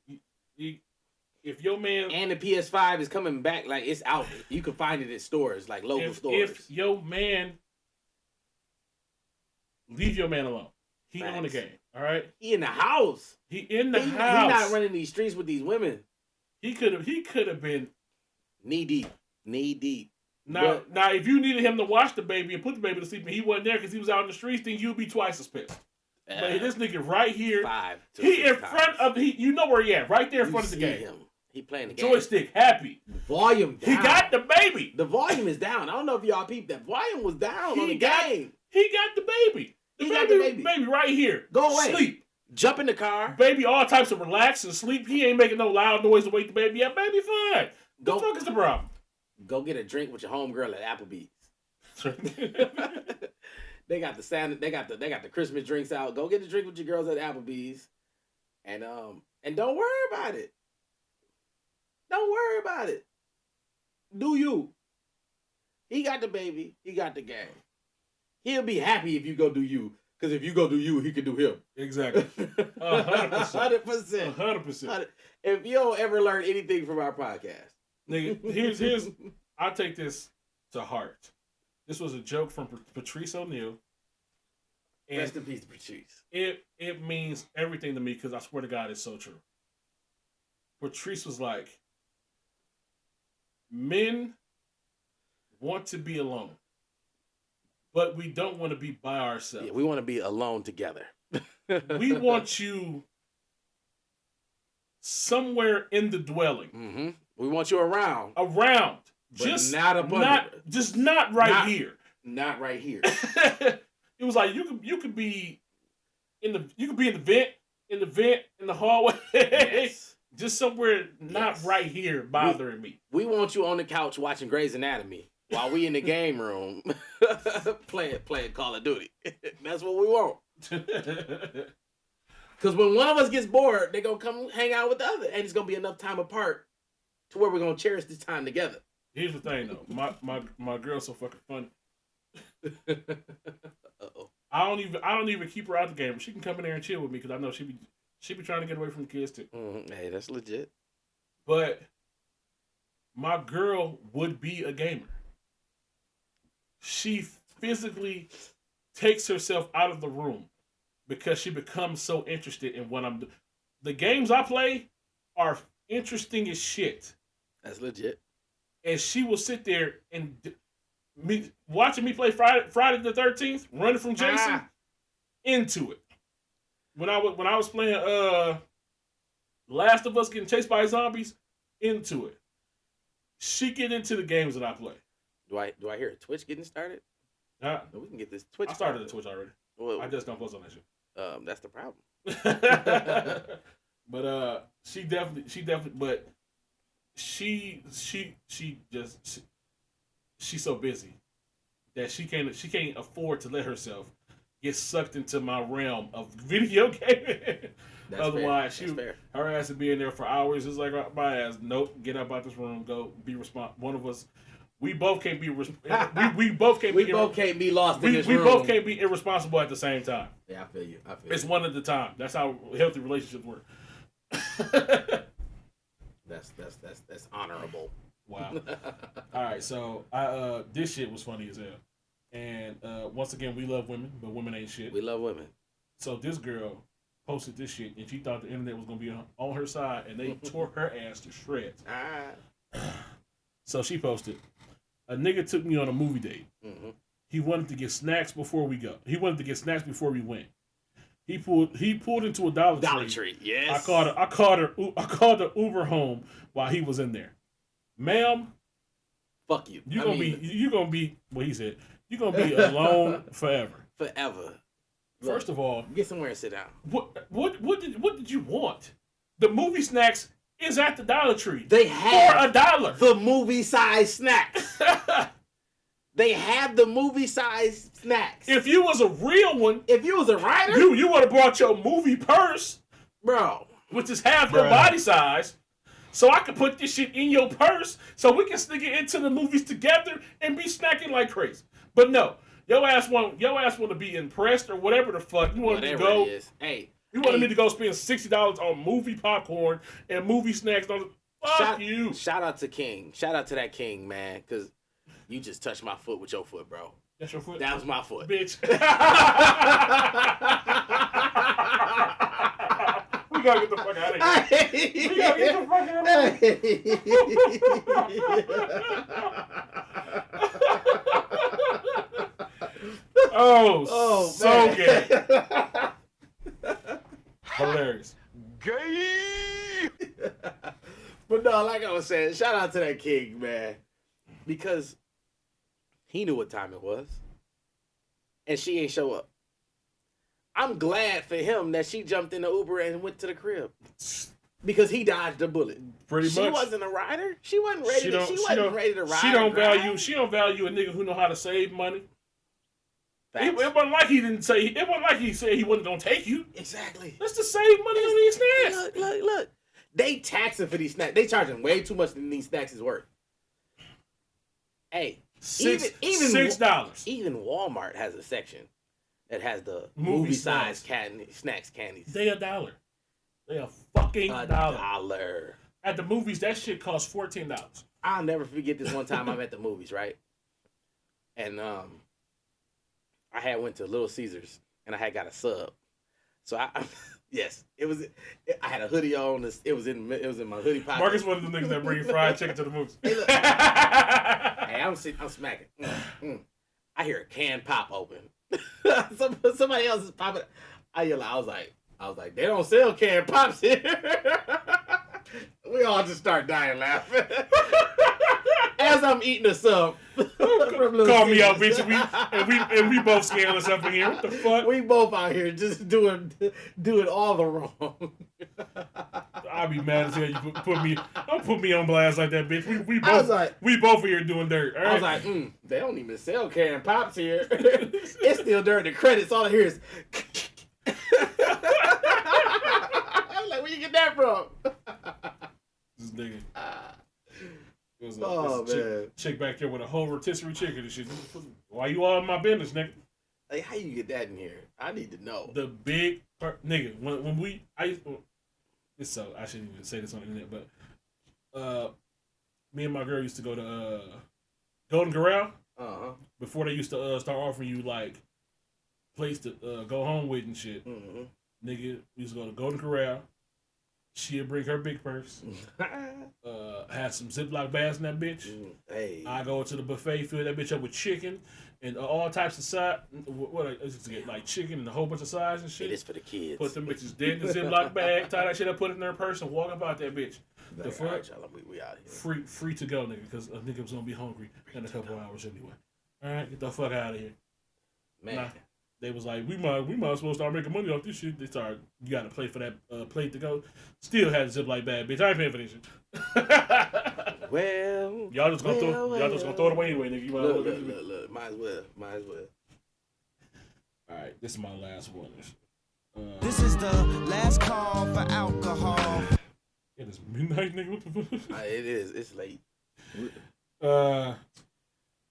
If your man and the PS5 is coming back, like it's out. You can find it in stores, like local stores. If your man leave your man alone, he on the game. All right, he in the house. He not running these streets with these women. He could have been knee deep. Now, if you needed him to watch the baby and put the baby to sleep, and he wasn't there because he was out in the streets, then you'd be twice as pissed. But this nigga right here, he in front of you know where he at, right there in front of the game. He playing the game. Joystick, happy. Volume down. He got the baby. The volume is down. I don't know if y'all peeped that. Volume was down on the game. He got the baby. The baby right here. Go away. Sleep. Jump in the car. Baby all types of relax and sleep. He ain't making no loud noise to wake the baby up. Baby fine. The fuck is the problem? Go get a drink with your homegirl at Applebee's. They got the Christmas drinks out. Go get a drink with your girls at Applebee's. And don't worry about it. Don't worry about it. Do you? He got the baby. He got the game. He'll be happy if you go do you. Because if you go do you, he can do him. Exactly. 100%. 100%. If you don't ever learn anything from our podcast. Nigga, here's I take this to heart. This was a joke from Patrice O'Neal. Rest in peace, Patrice. It means everything to me because I swear to God it's so true. Patrice was like, men want to be alone, but we don't want to be by ourselves. Yeah, we want to be alone together. We want you somewhere in the dwelling. Mm-hmm. We want you around. Just not up under. Just not right here. Not right here. It was like you could be in the vent, in the hallway. Yes. Just somewhere not right here bothering me. We want you on the couch watching Grey's Anatomy while we in the game room playing Call of Duty. That's what we want. Because when one of us gets bored, they're going to come hang out with the other. And it's going to be enough time apart to where we're going to cherish this time together. Here's the thing, though. My girl's so fucking funny. Uh-oh. I don't even keep her out the game. She can come in there and chill with me because I know she be trying to get away from the kids too. Mm-hmm. Hey, that's legit. But my girl would be a gamer. She physically takes herself out of the room because she becomes so interested in what I'm doing. The games I play are interesting as shit. That's legit. And she will sit there and watching me play Friday the 13th, running from Jason, into it. When I was playing Last of Us, getting chased by zombies, into it. She get into the games that I play. Do I hear a Twitch getting started? No, we can get this Twitch. I started the Twitch already. Well, I just don't post on that shit. That's the problem. But she definitely, but she's so busy that she can't afford to let herself get sucked into my realm of video gaming. Otherwise, her ass would be in there for hours. It's like my ass. Nope, get up out this room. Go be responsible. One of us. We both can't be. We both can't be lost in this room. We both can't be irresponsible at the same time. Yeah, I feel you. It's one at a time. That's how healthy relationships work. That's honorable. Wow. All right, so this shit was funny as hell. And once again, we love women, but women ain't shit. We love women. So this girl posted this shit, and she thought the internet was gonna be on her side, and they tore her ass to shreds. So she posted, "A nigga took me on a movie date. Mm-hmm. He wanted to get snacks before we go. He wanted to get snacks before we went. He pulled into a Dollar Tree. Yes. I called the Uber home while he was in there. Ma'am, fuck you. You gonna be what he said. You gonna be alone forever. Forever. First of all, get somewhere and sit down. What did you want? The movie snacks is at the Dollar Tree. They have for $1 the movie size snacks. They have the movie size snacks. If you was a real one, if you was a writer, you would have brought your movie purse, bro, which is half your body size, so I could put this shit in your purse, so we can sneak it into the movies together and be snacking like crazy. But no, your ass want to be impressed or whatever the fuck you want to go. It is. Hey, you wanted me to go spend $60 on movie popcorn and movie snacks. Fuck you. Shout out to King. Shout out to that King, man, because you just touched my foot with your foot, bro. That's your foot? That was my foot. Bitch. We gotta get the fuck out of here. We gotta get the fuck out of here. Oh, so gay. Hilarious. Gay. But no, like I was saying, shout out to that King, man. Because he knew what time it was. And she ain't show up. I'm glad for him that she jumped in the Uber and went to the crib. Because he dodged the bullet. Pretty much. She wasn't a rider. She wasn't ready to ride. She don't value a nigga who know how to save money. It wasn't like he said he wasn't gonna take you. Exactly. That's to save money on these snacks. Look. They taxing for these snacks. They charging way too much than these snacks is worth. Hey, even $6. Even Walmart has a section that has the movie size snacks candies. They $1. They a fucking $1. At the movies, that shit costs $14. I'll never forget this one time I'm at the movies, right? And I had went to Little Caesars and I had got a sub. So yes, I had a hoodie on. It was in my hoodie pocket. Marcus one of the niggas that bring fried chicken to the movies. Hey, look. Hey, I'm smacking. I hear a can pop open. Somebody else is popping. I was like, they don't sell canned pops here. We all just start dying laughing. As I'm eating a sub. Call me out, bitch. And we both scandalous up in here. What the fuck? We both out here just doing all the wrong. I'll be mad as hell. You don't put me on blast like that, bitch. We both are here doing dirt. Right? I was like, they don't even sell canned pops here. It's still dirt. The credits, all I hear is. I'm like, where you get that from? This nigga. It was man. Chick back there with a whole rotisserie chicken and shit. Why you all in my business, nigga? Like, how you get that in here? I need to know. The big nigga. I shouldn't even say this on the internet, but me and my girl used to go to Golden Corral. Before they used to start offering you like place to go home with and shit. Mm-hmm. Nigga, we used to go to Golden Corral. She'd bring her big purse. Had some Ziploc bags in that bitch. Hey. I go to the buffet, fill that bitch up with chicken and all types of side. What I used to get like chicken and a whole bunch of sides and shit. It is for the kids. Put them bitches dead in the Ziploc bag, tie that shit up, put it in their purse, and walk about that bitch. The fuck? Right, we out here. Free to go, nigga, because a nigga was gonna be hungry in a couple hours anyway. All right, get the fuck out of here, man. Nah. They was like, we might as well start making money off this shit. They started, you got to pay for that plate to go. Still had a Ziploc bag, bitch. I ain't paying for this shit. Well, y'all just gonna throw it away anyway, nigga. Look. Might as well. All right, this is my last one. This is the last call for alcohol. It is midnight, nigga. What the fuck? It is. It's late. Uh,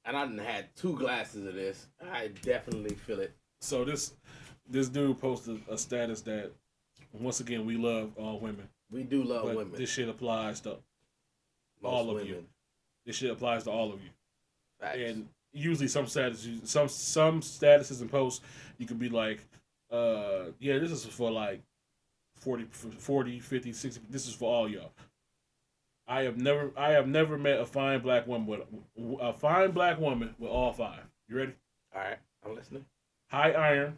And I done had 2 glasses of this. I definitely feel it. so this dude posted a status that once again we love all women. We do love But women. this shit applies to Most all of women. you. This shit applies to all of you. Facts. And usually some statuses and posts, you could be like, yeah, this is for like 40, 50, 60. This is for all y'all. I have never met a fine black woman with all 5. You ready? All right, I'm listening. High iron.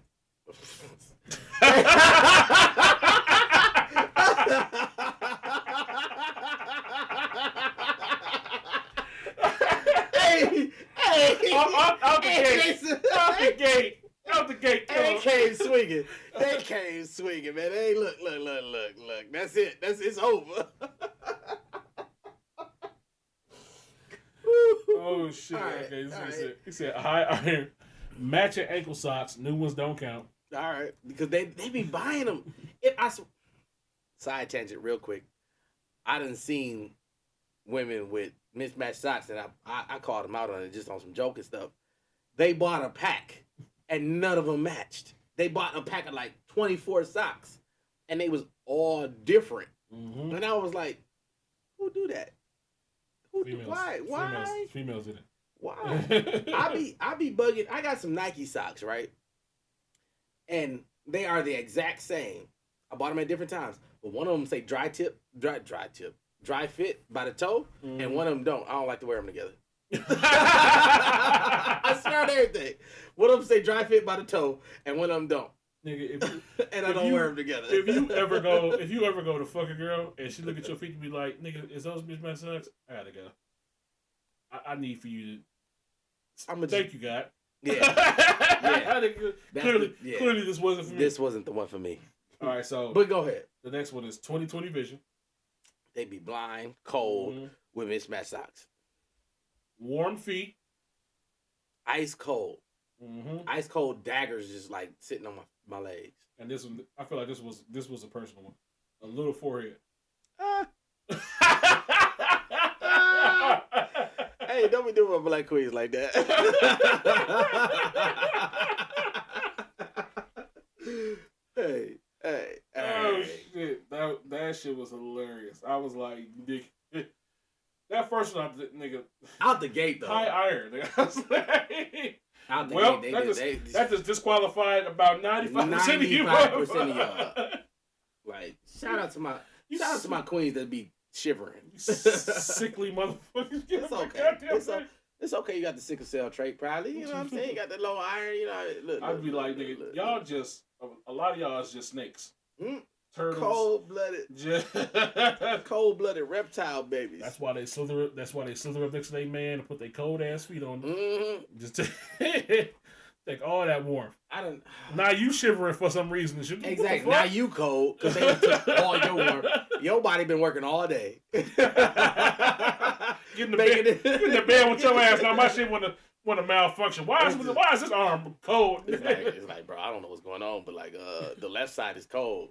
Out the gate. They came swinging. Man. Hey, look. That's it. It's over. Oh shit! All right, Okay, this is all what right. he said high iron, matching ankle socks. New ones don't count. All right, because they be buying them. Side tangent, real quick. I done seen women with mismatched socks, and I called them out on it just on some joking stuff. They bought a pack, and none of them matched. They bought a pack of like 24 socks, and they was all different. Mm-hmm. And I was like, who do that? Females, Why? Females did it. Why? I be bugging. I got some Nike socks, right? And they are the exact same. I bought them at different times, but one of them say dry fit by the toe, and one of them don't. I don't like to wear them together. I swear on everything. One of them say dry fit by the toe, and one of them don't. Nigga, and I don't wear them together. if you ever go to fuck a girl and she look at your feet and be like, "Nigga, is those mismatched socks?" I gotta go. I need for you to. Thank you, God. Yeah. Clearly, this wasn't for me. This wasn't the one for me. All right, so But go ahead. the next one is 20/20 vision. They be blind, cold, with mismatched socks. Warm feet. Ice cold. Mm-hmm. Ice cold daggers just like sitting on my legs. And this one, I feel like this was a personal one. A little forehead. Hey, don't be doing my black queens like that. hey. Oh shit! That shit was hilarious. I was like, that first one, nigga, Out the gate though. high iron. Nigga. I was like, Out the well, gate, that just disqualified about 95% of you. 95% of y'all. Like, shout out to my queens that be shivering. Sickly motherfuckers. It's okay. It's okay. You got the sickle cell trait, probably. You know what I'm saying? You got the low iron. You know. Look, I'd be like, nigga, y'all just a lot of y'all is just snakes. Turtles. Cold-blooded reptile babies. That's why they slither up next to their man and put their cold ass feet on them. Mm-hmm. Just take all that warmth. Now you shivering for some reason. Exactly. Now you cold because they took all your warmth. Your body been working all day. Get in the bed with your ass. Now my shit want to malfunction. Why is this arm cold? It's like, bro, I don't know what's going on, but like, the left side is cold.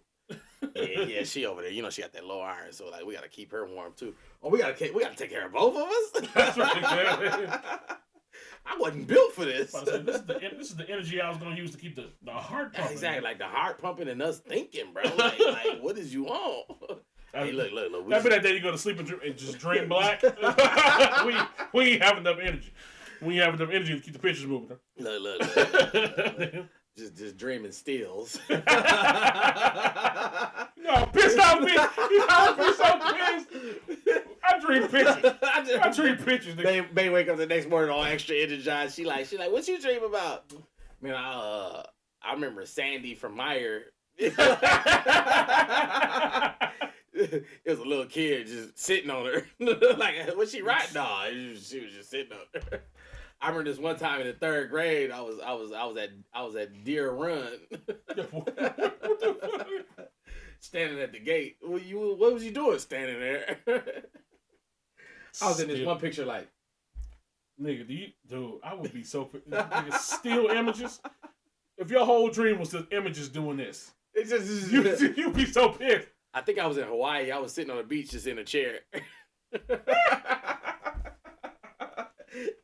Yeah, she over there. You know, she got that low iron, so like, we gotta keep her warm too. Oh, we gotta take care of both of us. That's right. I wasn't built for this. This is the energy I was gonna use to keep the heart pumping. Exactly, like the heart pumping and us thinking, bro. Like what is you on? Hey, look. That be that day you go to sleep and just dream black. we ain't have enough energy. We ain't have enough energy to keep the pictures moving. Look. just dreaming stills. You know how pissed off me. You know how pissed I dream pictures. I dream pictures. They wake up the next morning all extra energized. She like, what you dream about? Man, I remember Sandy from Meyer. It was a little kid just sitting on her. Like, was she right? No, she was just sitting on her. I remember this one time in the 3rd grade, I was at Deer Run. Standing at the gate. What was you doing standing there? I was in this one picture like, nigga, I would be so nigga, still images. If your whole dream was the images doing this, It's just you'd be so pissed. I think I was in Hawaii. I was sitting on the beach just in a chair.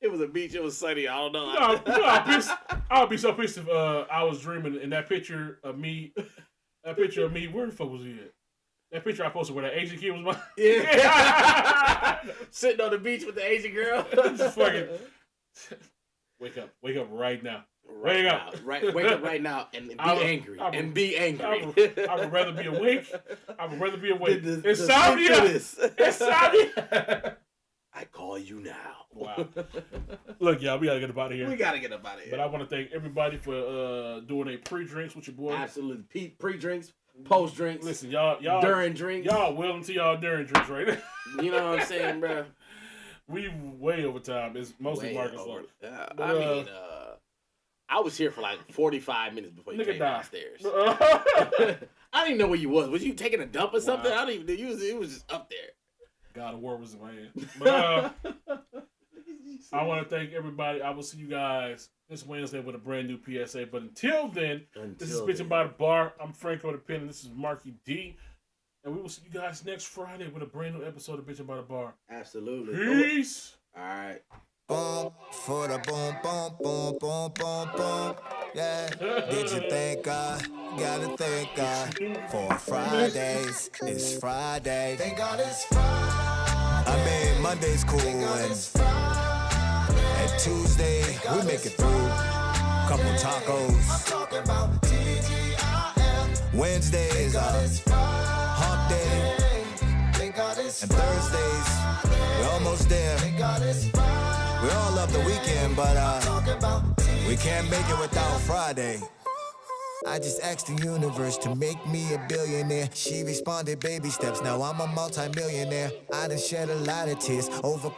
It was a beach. It was sunny. I don't know. I would be so pissed if I was dreaming and that picture of me, where the fuck was he at? That picture I posted where that Asian kid was mine. Yeah. Sitting on the beach with the Asian girl. Just fucking wake up right now. Wake up right now and be angry. I would rather be awake. The Insomnia. I call you now. Wow. Look, y'all, we gotta get up out of here. We gotta get up out of here. But I want to thank everybody for doing a pre-drinks with your boy. Absolutely. Pre-drinks, post-drinks. Listen, y'all during drinks. Y'all well into y'all during drinks right now. You know what I'm saying, bro? We way over time. It's mostly Marcus' fault. I was here for like 45 minutes before you came downstairs. I I didn't know where you was. Was you taking a dump or something? Wow. I didn't even. It was just up there. God of War was in my hand. But I want to thank everybody. I will see you guys this Wednesday with a brand new PSA. But until then, this is Bitchin' by the Bar. I'm Franco the Pen, and this is Marky D. And we will see you guys next Friday with a brand new episode of Bitchin' by the Bar. Absolutely. Peace. All right. Boom, for the boom, boom, boom, boom, boom, boom. Yeah. Did you thank God? Gotta thank God for Fridays. It's Friday. Thank God it's Friday. I mean, Monday's cool and Tuesday we make it through. Couple tacos. I'm talking about TGIF. Wednesday is hump day. And Thursdays, we're almost there. We all love the weekend, but we can't make it without Friday. I just asked the universe to make me a billionaire. She responded, baby steps. Now I'm a multi-millionaire. I done shed a lot of tears. Overcome